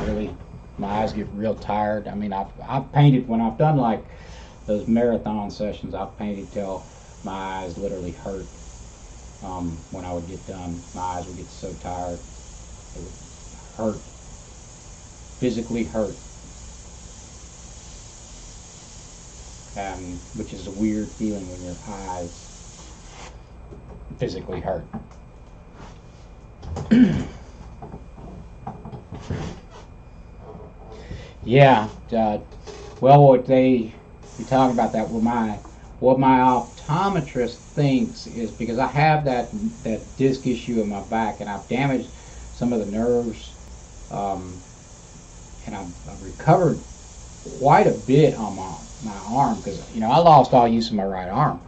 Really, my eyes get real tired. I mean, I've painted when I've done like those marathon sessions. I've painted till my eyes literally hurt. When I would get done, my eyes would get so tired. It would hurt, physically hurt. Which is a weird feeling when your eyes physically hurt. Yeah, well, what you're talking about that, what my optometrist thinks is, because I have that disc issue in my back, and I've damaged some of the nerves, and I've recovered quite a bit on my arm, because I lost all use of my right arm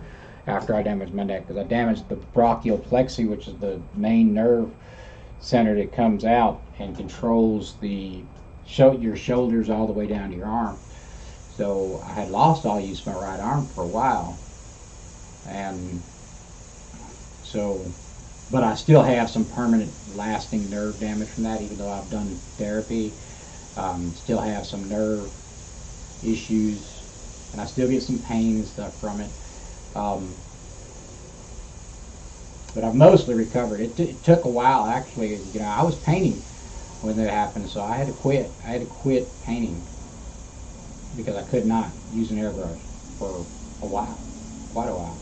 after I damaged my neck, because I damaged the brachial plexus, which is the main nerve center that comes out and controls your shoulders all the way down to your arm. So I had lost all use of my right arm for a while, and so, but I still have some permanent lasting nerve damage from that, even though I've done therapy. Still have some nerve issues, and I still get some pain and stuff from it. But I've mostly recovered. It took a while, actually. I was painting when that happened, so I had to quit. I had to quit painting because I could not use an airbrush for a while, quite a while.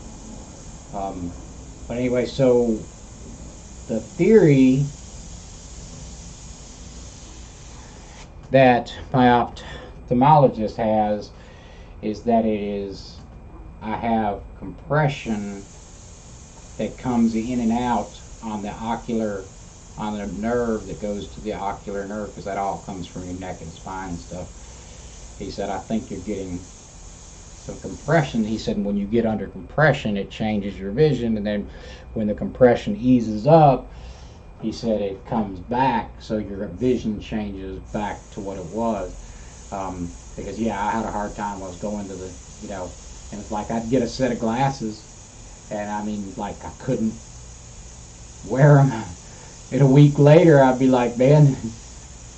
But anyway, so the theory that my ophthalmologist has is that I have compression that comes in and out on the nerve that goes to the ocular nerve, because that all comes from your neck and spine and stuff. He said, I think you're getting some compression. He said, when you get under compression, it changes your vision, and then when the compression eases up, he said it comes back, so your vision changes back to what it was. Because I had a hard time. I was going to the, and it's like I'd get a set of glasses, and I mean, like, I couldn't wear them. And a week later, I'd be like, man,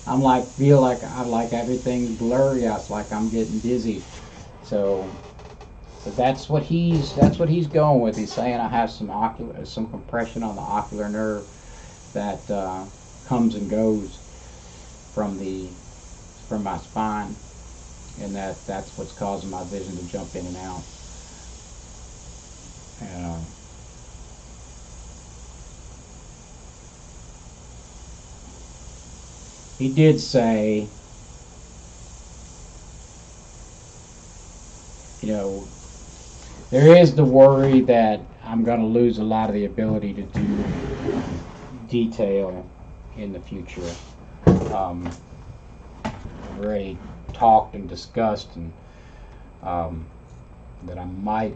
I'm like, feel like everything's blurry. It's like I'm getting dizzy. So that's what he's going with. He's saying I have some compression on the ocular nerve that comes and goes from my spine, and that's what's causing my vision to jump in and out. And he did say, there is the worry that I'm going to lose a lot of the ability to do detail in the future. I've already talked and discussed, and that I might,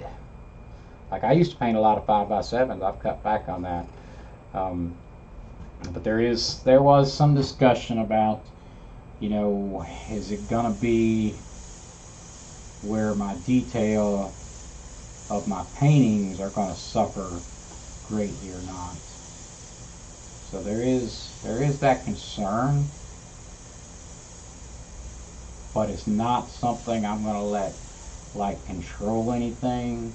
like, I used to paint a lot of 5x7s. I've cut back on that. But there was some discussion about, is it gonna be where my detail of my paintings are gonna suffer greatly or not. So there is that concern, but it's not something I'm gonna let control anything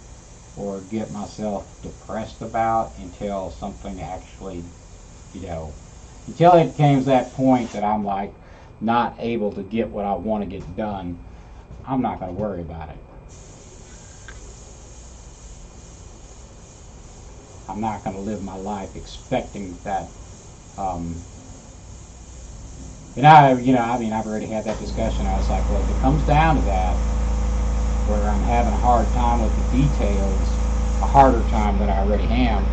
or get myself depressed about until something actually, until it came to that point that I'm like not able to get what I want to get done. I'm not going to worry about it. I'm not going to live my life expecting that. I've already had that discussion. I was like, well, if it comes down to that, where I'm having a hard time with the details, a harder time than I already am,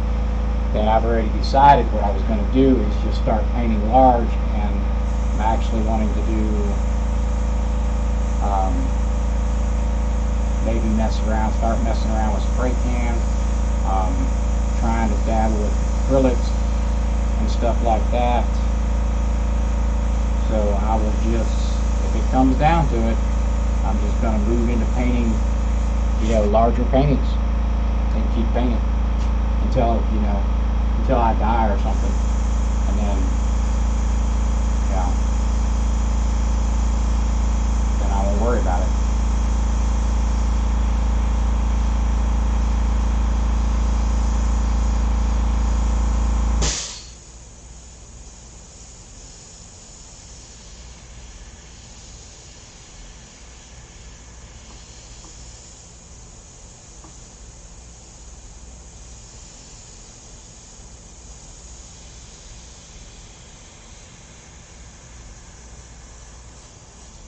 then I've already decided what I was going to do is just start painting large, and I'm actually wanting to do maybe start messing around with spray cans, trying to dabble with acrylics and stuff like that. So I will just, if it comes down to it, I'm just going to move into painting, larger paintings and keep painting until I die or something, and then I won't worry about it.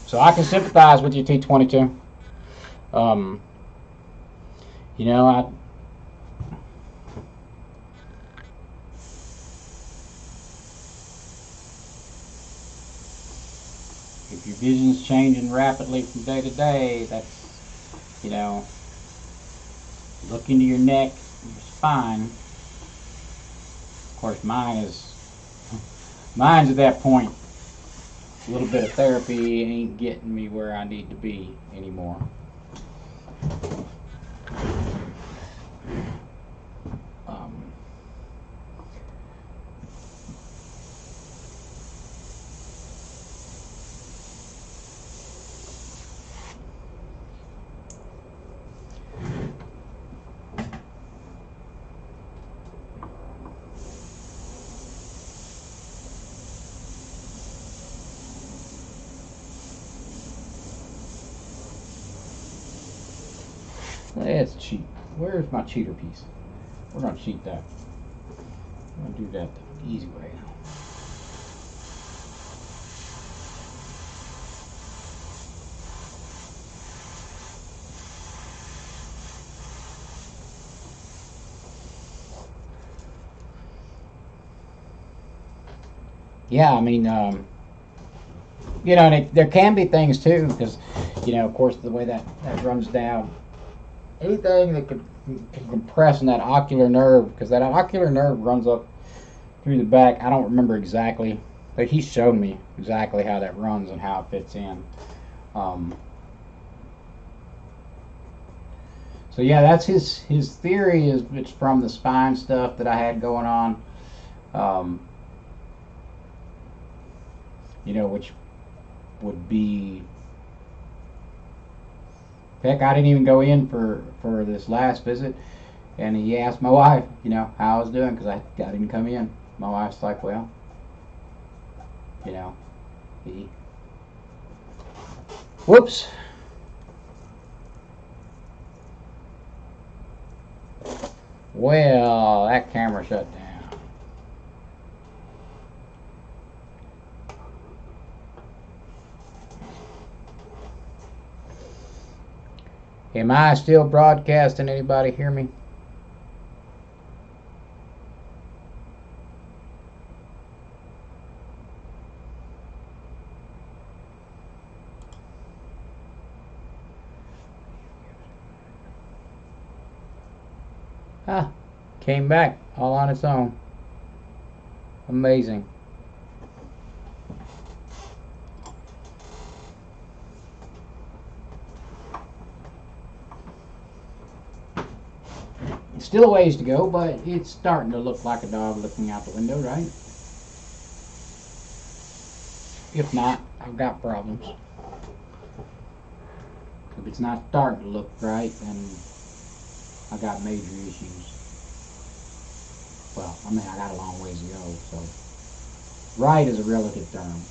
So I can sympathize with you, T22. If your vision's changing rapidly from day to day, that's, look into your neck, your spine. Of course, mine's at that point. A little bit of therapy ain't getting me where I need to be anymore. Let's cheat. Where's my cheater piece? We're going to cheat that. We're going to do that the easy way. Yeah, I mean, there can be things too, because, of course, the way that runs down, anything that can compress in that ocular nerve, because that ocular nerve runs up through the back. I don't remember exactly, but he showed me exactly how that runs and how it fits in. So yeah, that's his theory, is it's from the spine stuff that I had going on. Which would be, heck, I didn't even go in for this last visit, and he asked my wife, how I was doing, because I didn't come in. My wife's like, well, whoops. Well, that camera shut down. Am I still broadcasting? Anybody hear me? Came back all on its own. Amazing. Still a ways to go, but it's starting to look like a dog looking out the window, right? If not, I've got problems. If it's not starting to look right, then I got major issues. Well, I mean, I got a long ways to go, so right is a relative term.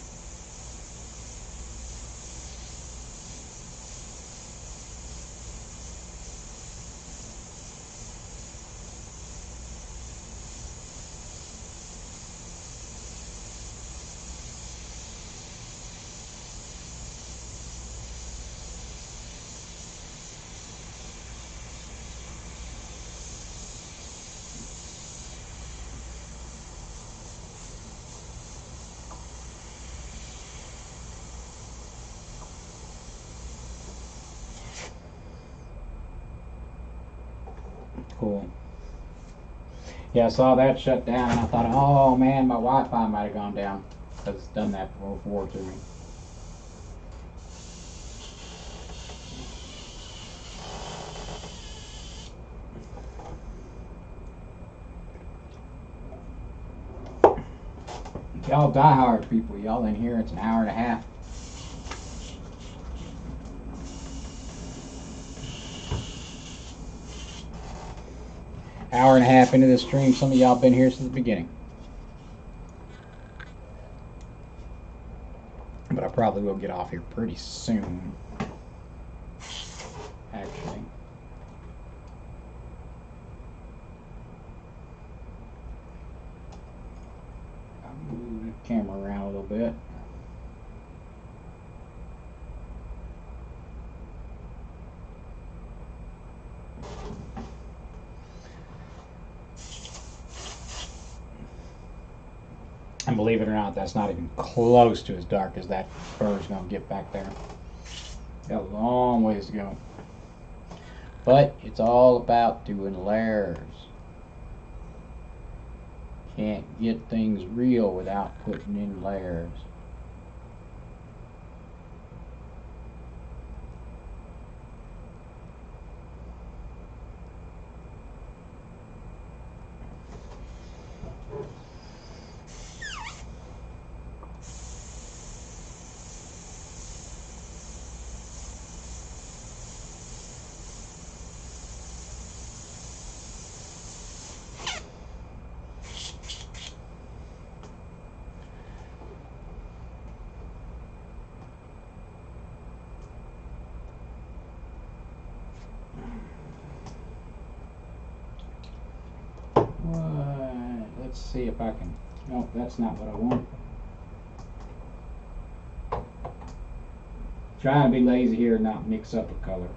Yeah, I saw that shut down, and I thought, oh man, my Wi-Fi might have gone down. Because it's done that before to me. Y'all diehard people, y'all in here, it's an hour and a half. Hour and a half into this stream, some of y'all been here since the beginning. But I probably will get off here pretty soon. Actually. I'll move the camera around a little bit. And believe it or not, that's not even close to as dark as that bird's going to get back there. Got a long ways to go. But it's all about doing layers. Can't get things real without putting in layers. Let's see if I can. Nope, that's not what I want. Try and be lazy here and not mix up a color.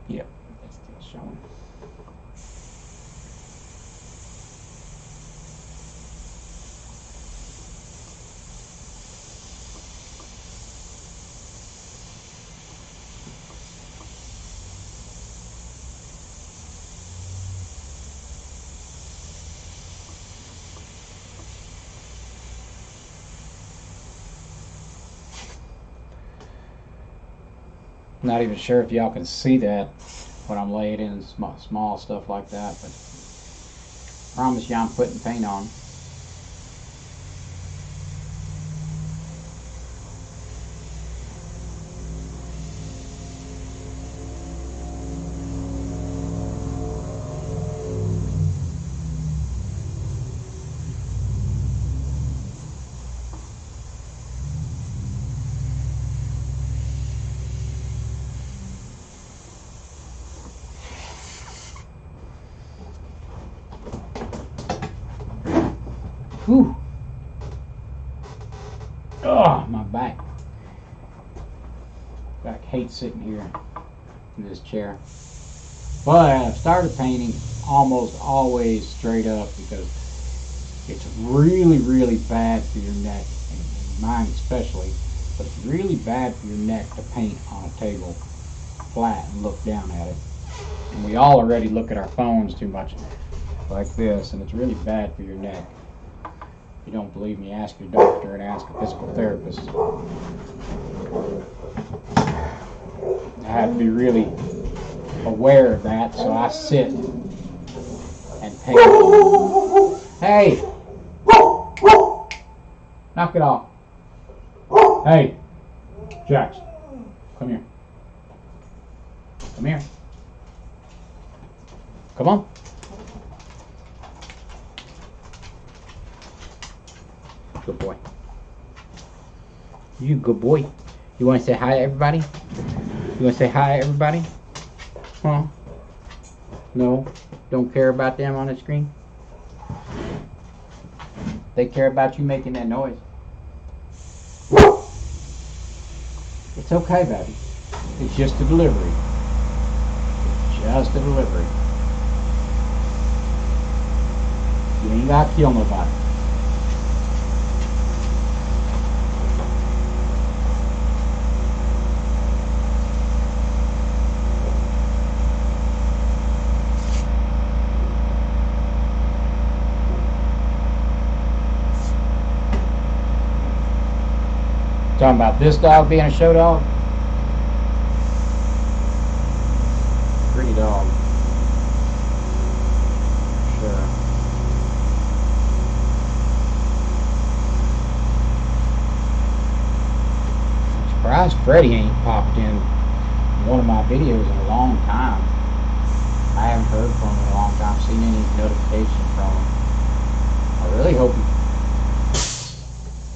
Yep, it's still showing. Not even sure if y'all can see that when I'm laying in small stuff like that, but I promise you I'm putting paint on. Whew. Oh, my back. Back hates sitting here in this chair. But I've started painting almost always straight up because it's really, really bad for your neck, and mine especially, but it's really bad for your neck to paint on a table flat and look down at it. And we all already look at our phones too much like this, and it's really bad for your neck. If you don't believe me, ask your doctor and ask a physical therapist. I have to be really aware of that, so I sit and paint. Hey! Knock it off. Hey! Jax, come here. Come here. Come on. Good boy. You good boy. You want to say hi to everybody? You want to say hi to everybody? Huh? No? Don't care about them on the screen? They care about you making that noise. It's okay, baby. It's just a delivery. It's just a delivery. You ain't got to kill nobody. Talking about this dog being a show dog? Pretty dog. Sure. I'm surprised Freddie ain't popped in one of my videos in a long time. I haven't heard from him in a long time, seen any notification from him. I really hope he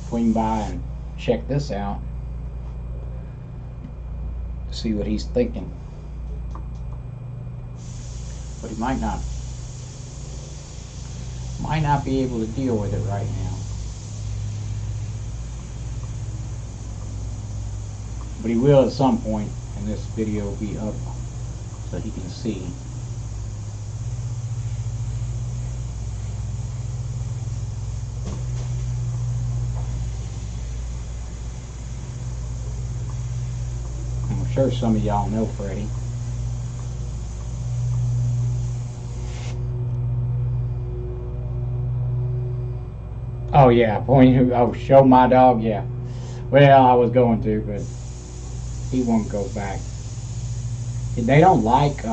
swing by and check this out to see what he's thinking, but he might not be able to deal with it right now, but he will at some point, and this video will be up so he can see. I'm sure some of y'all know Freddie. Oh yeah, show my dog, yeah. Well, I was going to, but he won't go back. They don't like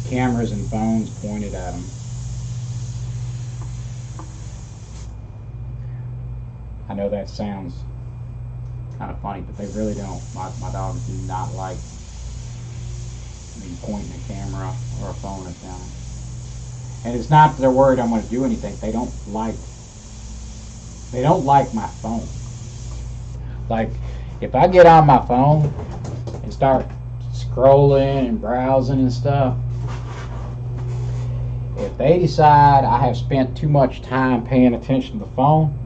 cameras and phones pointed at them. I know that sounds kind of funny, but they really don't. My dogs do not like me pointing a camera or a phone at them. And it's not that they're worried I'm going to do anything. They don't like my phone. Like, if I get on my phone and start scrolling and browsing and stuff, if they decide I have spent too much time paying attention to the phone,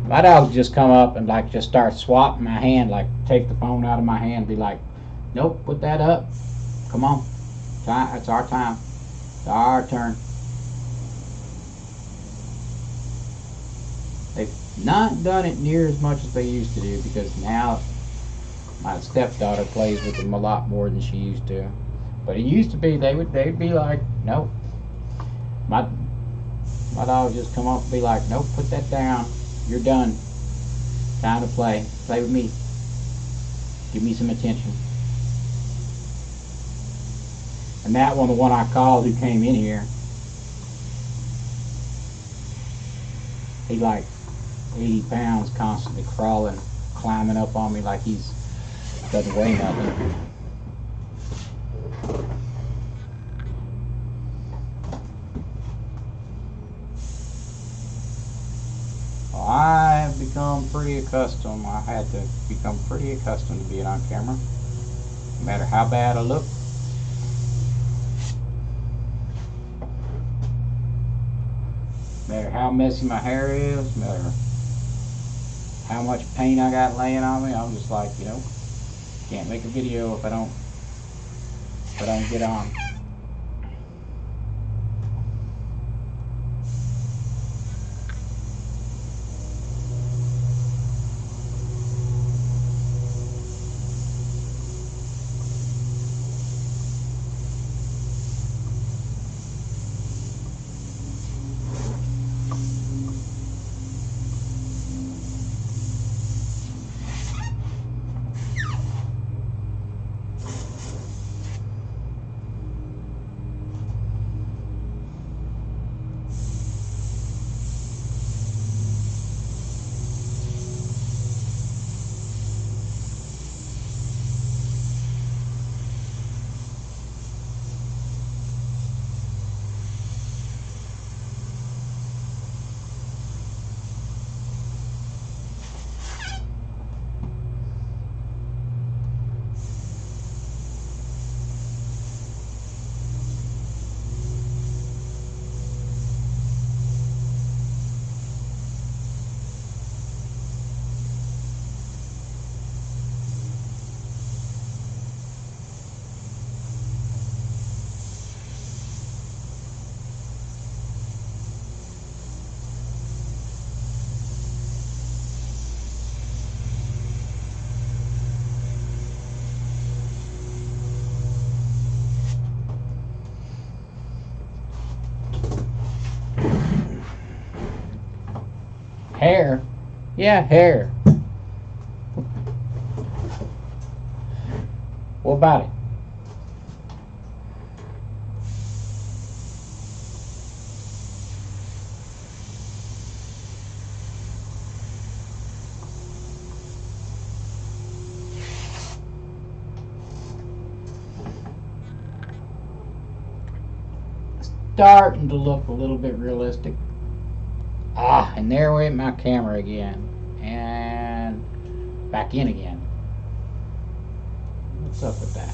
my dogs just come up and like just start swatting my hand, like take the phone out of my hand, be like, nope, put that up. Come on. It's our time. It's our turn. They've not done it near as much as they used to do, because now my stepdaughter plays with them a lot more than she used to. But it used to be they'd be like, nope. My dog just come up and be like, nope, put that down. You're done. Time to play. Play with me. Give me some attention. And that one, the one I called who came in here, he like 80 pounds, constantly crawling, climbing up on me like he's doesn't weigh nothing. I have become pretty accustomed. I had to become pretty accustomed to being on camera, no matter how bad I look. No matter how messy my hair is, no matter how much paint I got laying on me, I'm just like, you know, can't make a video if I don't get on. Hair. Yeah, hair. What about it? Starting to look a little bit realistic. Ah, and there went my camera again. And back in again. What's up with that?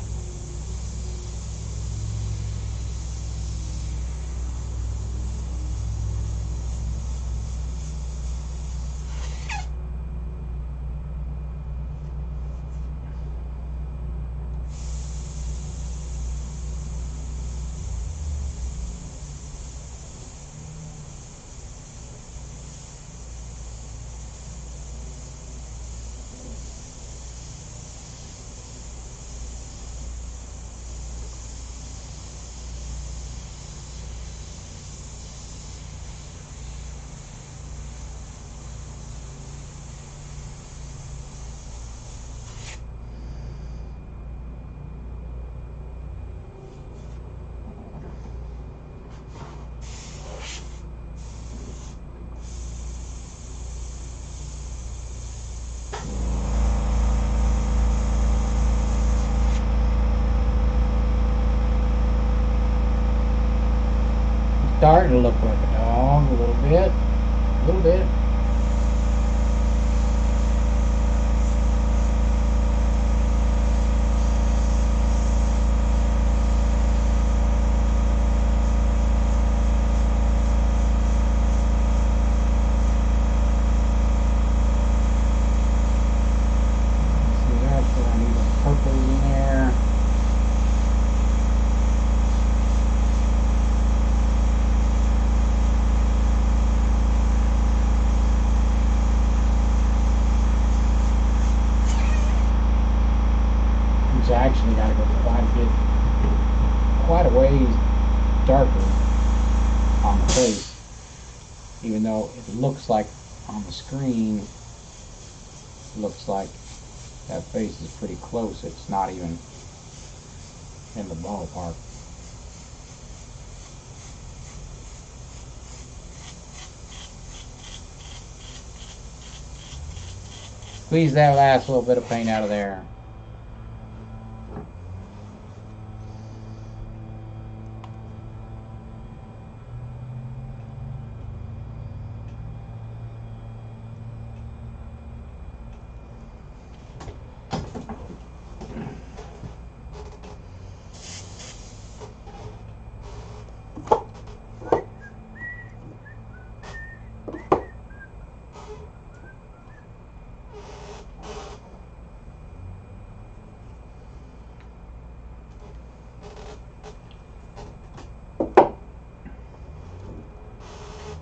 Starting to look like a dog a little bit. A little bit. I actually got to go quite a ways darker on the face, even though it looks like on the screen, looks like that face is pretty close. It's not even in the ballpark. Squeeze that last little bit of paint out of there.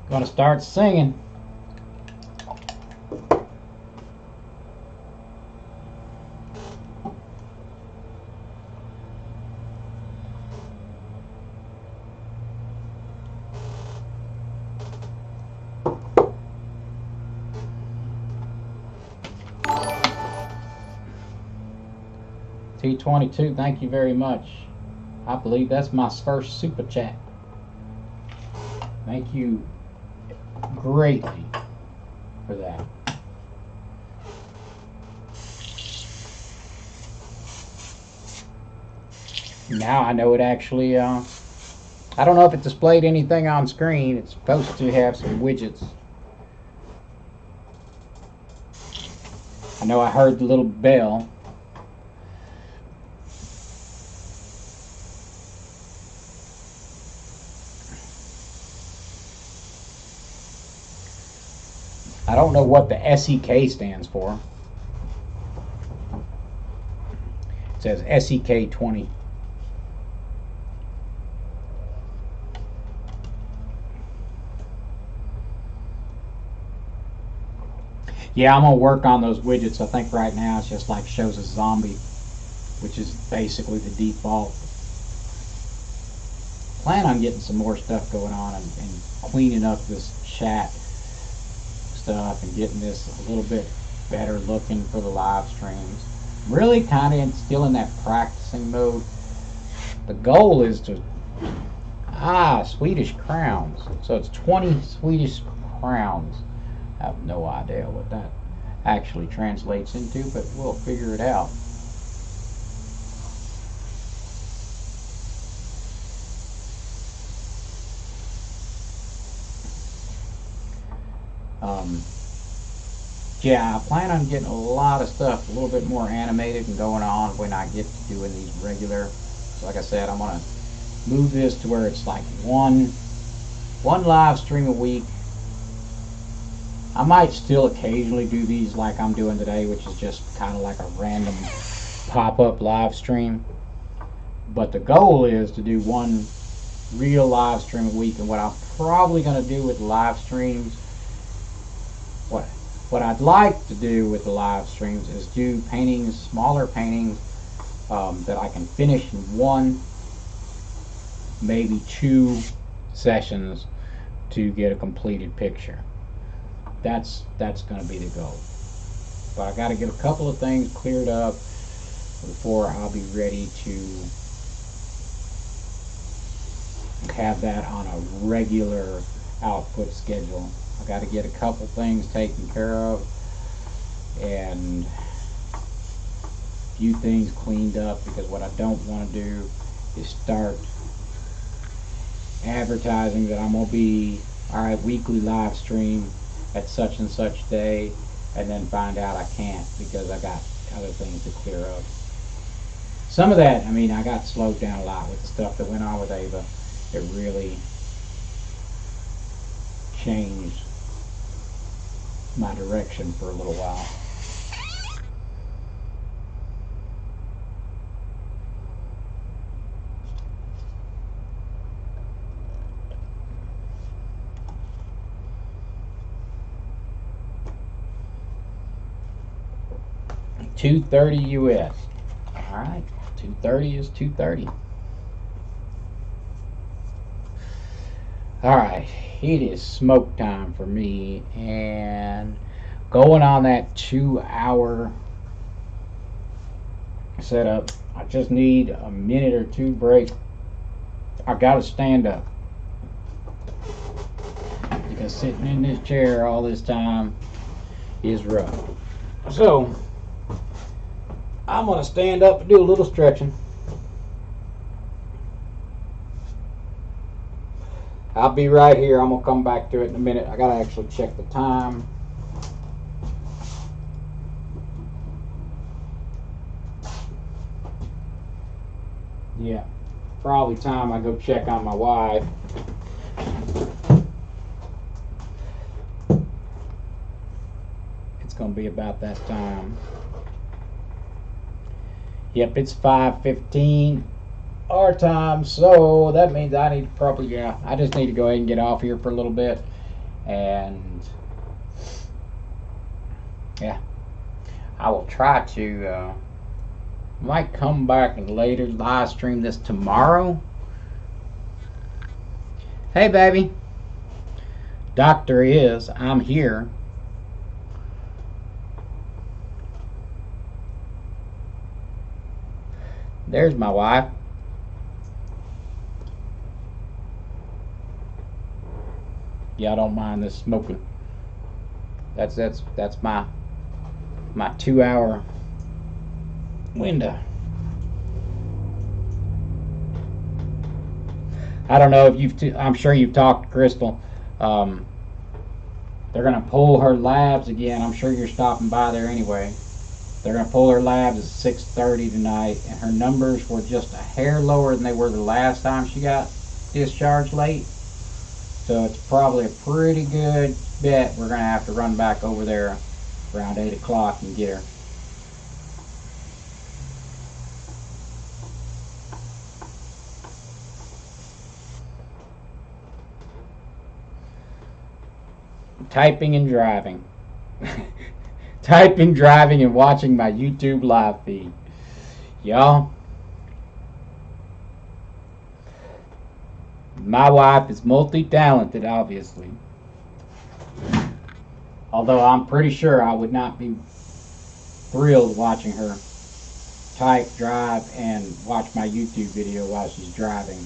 Gonna start singing. T22, thank you very much. I believe that's my first super chat. Thank you greatly for that. Now I know it actually, I don't know if it displayed anything on screen. It's supposed to have some widgets. I know I heard the little bell. I don't know what the SEK stands for. It says SEK 20. Yeah, I'm gonna work on those widgets. I think right now it's just like shows a zombie, which is basically the default. Plan on getting some more stuff going on and cleaning up this chat. stuff and getting this a little bit better looking for the live streams. I'm really kind of still in that practicing mode. The goal is to Swedish crowns. So it's 20 Swedish crowns. I have no idea what that actually translates into, but we'll figure it out. Yeah, I plan on getting a lot of stuff a little bit more animated and going on when I get to doing these regular. So like I said, I'm going to move this to where it's like one live stream a week. I might still occasionally do these like I'm doing today, which is just kind of like a random pop-up live stream. But the goal is to do one real live stream a week. And what I'm probably going to do with live streams, what I'd like to do with the live streams is do paintings, smaller paintings that I can finish in one, maybe 2 sessions to get a completed picture. That's going to be the goal. But I got to get a couple of things cleared up before I'll be ready to have that on a regular output schedule. I got to get a couple things taken care of and a few things cleaned up, because what I don't want to do is start advertising that I'm going to be, alright, weekly live stream at such and such day, and then find out I can't because I got other things to clear up. Some of that, I mean, I got slowed down a lot with the stuff that went on with Ava. It really changed my direction for a little while. $230 US. All right, 230 is 230. All right, it is smoke time for me, and going on that 2-hour setup, I just need a minute or 2 break. I gotta stand up because sitting in this chair all this time is rough. So I'm gonna stand up and do a little stretching. I'll be right here. I'm going to come back to it in a minute. I got to actually check the time. Yeah, probably time I go check on my wife. It's going to be about that time. Yep, it's 5:15. Our time, so that means I need to probably, yeah, I just need to go ahead and get off here for a little bit, and yeah, I will try to might come back and later live stream this tomorrow. Hey baby, Doctor is, I'm here. There's my wife. Yeah, I don't mind this smoking. That's my 2-hour window. I don't know if I'm sure you've talked to Crystal. They're gonna pull her labs again. I'm sure you're stopping by there anyway. They're gonna pull her labs at 6:30 tonight, and her numbers were just a hair lower than they were the last time she got discharged late. So it's probably a pretty good bet we're going to have to run back over there around 8 o'clock and get her. Typing and driving. Typing, driving, and watching my YouTube live feed. Y'all, my wife is multi-talented, obviously. Although I'm pretty sure I would not be thrilled watching her type, drive, and watch my YouTube video while she's driving.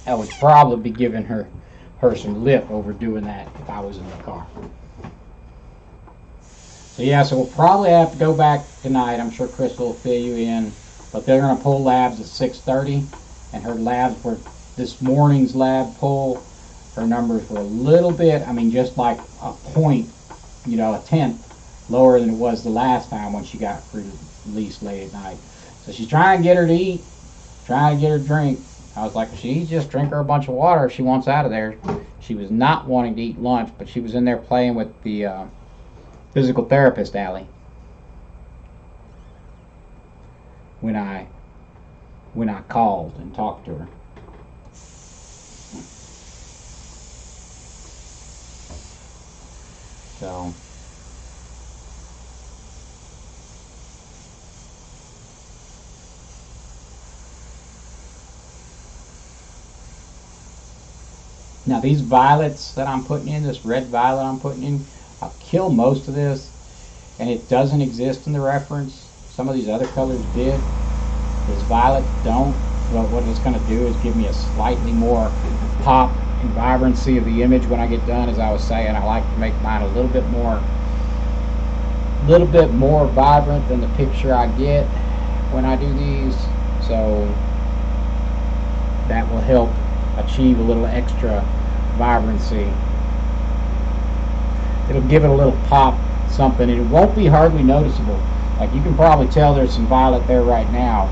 I would probably be giving her some lip over doing that if I was in the car. So yeah, so we'll probably have to go back tonight. I'm sure Crystal will fill you in, but they're going to pull labs at 6:30, and her labs were this morning's lab pull. Her numbers were a little bit, I mean, just like a point, you know, a tenth lower than it was the last time when she got released late at night. So she's trying to get her to eat, trying to get her to drink. I was like, she just drink her a bunch of water if she wants out of there. She was not wanting to eat lunch, but she was in there playing with the physical therapist, Allie, when I called and talked to her. So now these violets that I'm putting in, this red violet I'm putting in, I'll kill most of this, and it doesn't exist in the reference. Some of these other colors did. This violet don't, but what it's going to do is give me a slightly more pop and vibrancy of the image when I get done. As I was saying, I like to make mine a little bit more vibrant than the picture I get when I do these, so that will help achieve a little extra vibrancy. It'll give it a little pop, something. It won't be hardly noticeable. Like, you can probably tell there's some violet there right now.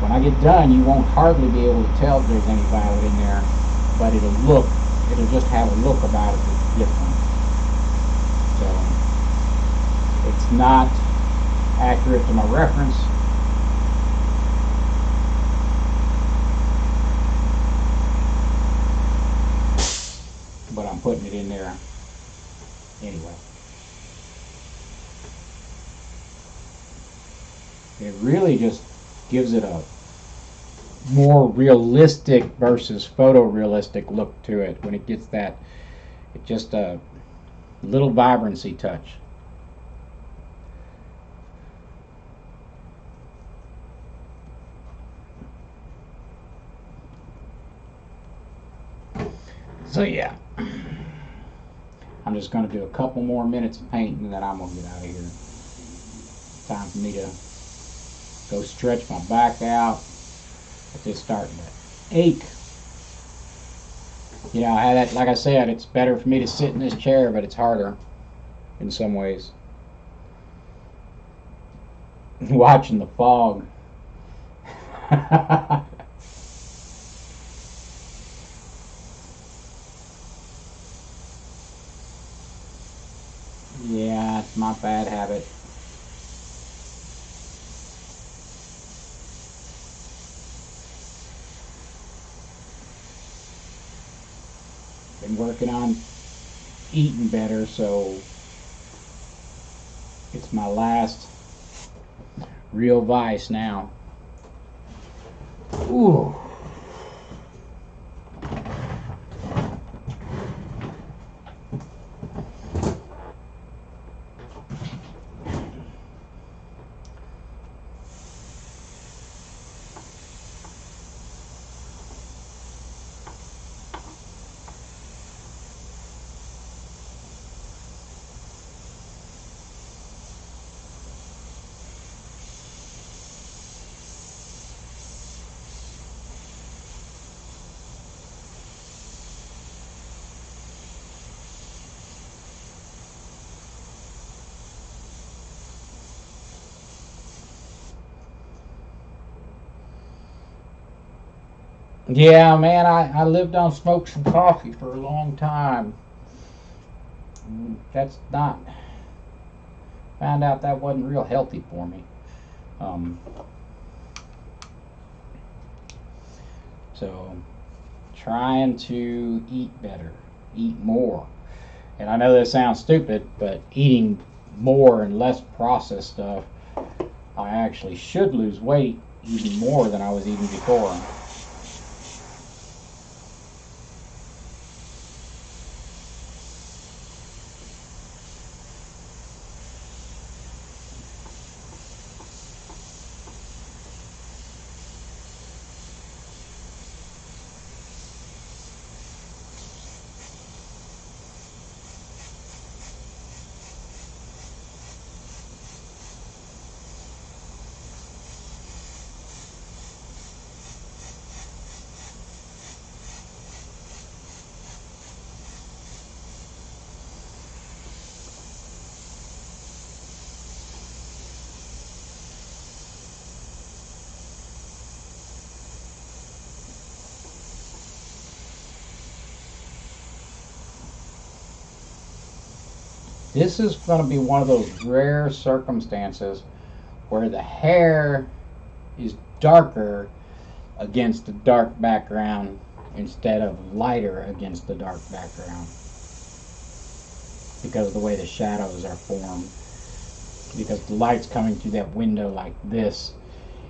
When I get done, you won't hardly be able to tell if there's any violet in there, but it'll just have a look about it that's different. So it's not accurate to my reference. But I'm putting it in there anyway. It really just gives it a more realistic versus photorealistic look to it when it gets that, it's just a little vibrancy touch. So yeah, I'm just going to do a couple more minutes of painting and then I'm going to get out of here. Time for me to go stretch my back out. It's just starting to ache. You know, like I said, it's better for me to sit in this chair, but it's harder in some ways. Watching the fog. Yeah, it's my bad habit. Been working on eating better, so it's my last real vice now. Ooh. Yeah, man, I lived on smokes and coffee for a long time. That's not, found out that wasn't real healthy for me. So, trying to eat better, eat more. And I know that sounds stupid, but eating more and less processed stuff, I actually should lose weight eating more than I was eating before. This is going to be one of those rare circumstances where the hair is darker against the dark background instead of lighter against the dark background, because of the way the shadows are formed, because the light's coming through that window like this,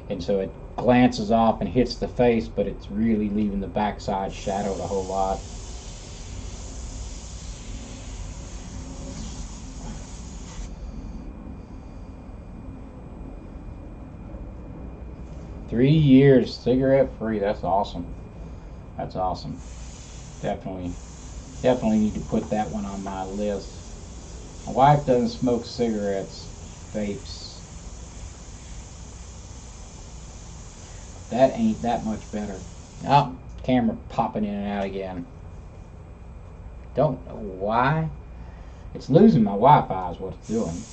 and so it glances off and hits the face, but it's really leaving the backside shadowed a whole lot. Three years cigarette free. That's awesome. That's awesome. Definitely need to put that one on my list. My wife doesn't smoke cigarettes, vapes. That ain't that much better. Oh, camera popping in and out again. Don't know why. It's losing my Wi-Fi is what it's doing.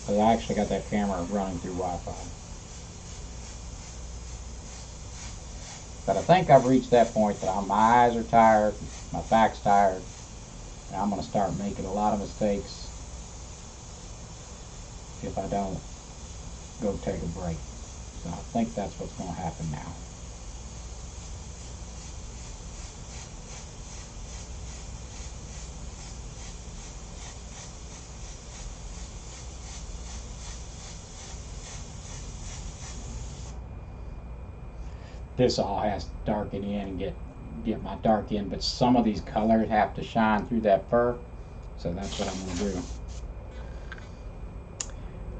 But I actually got that camera running through Wi-Fi. But I think I've reached that point that my eyes are tired, my back's tired, and I'm going to start making a lot of mistakes if I don't go take a break. So I think that's what's going to happen now. This all has to darken in and get my dark in, but some of these colors have to shine through that fur, so that's what I'm going to do.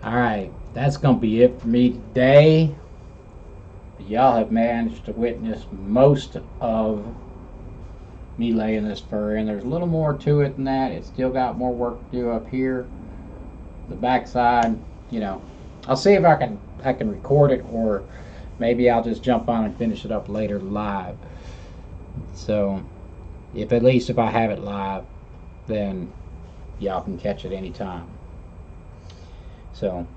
Alright, that's going to be it for me today. Y'all have managed to witness most of me laying this fur in. There's a little more to it than that. It's still got more work to do up here. The backside, you know, I'll see if I can record it, or maybe I'll just jump on and finish it up later live. So, at least if I have it live, then y'all can catch it anytime. So,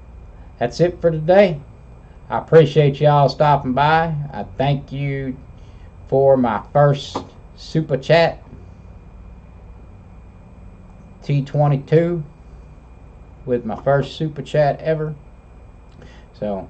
that's it for today. I appreciate y'all stopping by. I thank you for my first super chat, T22, with my first super chat ever. So,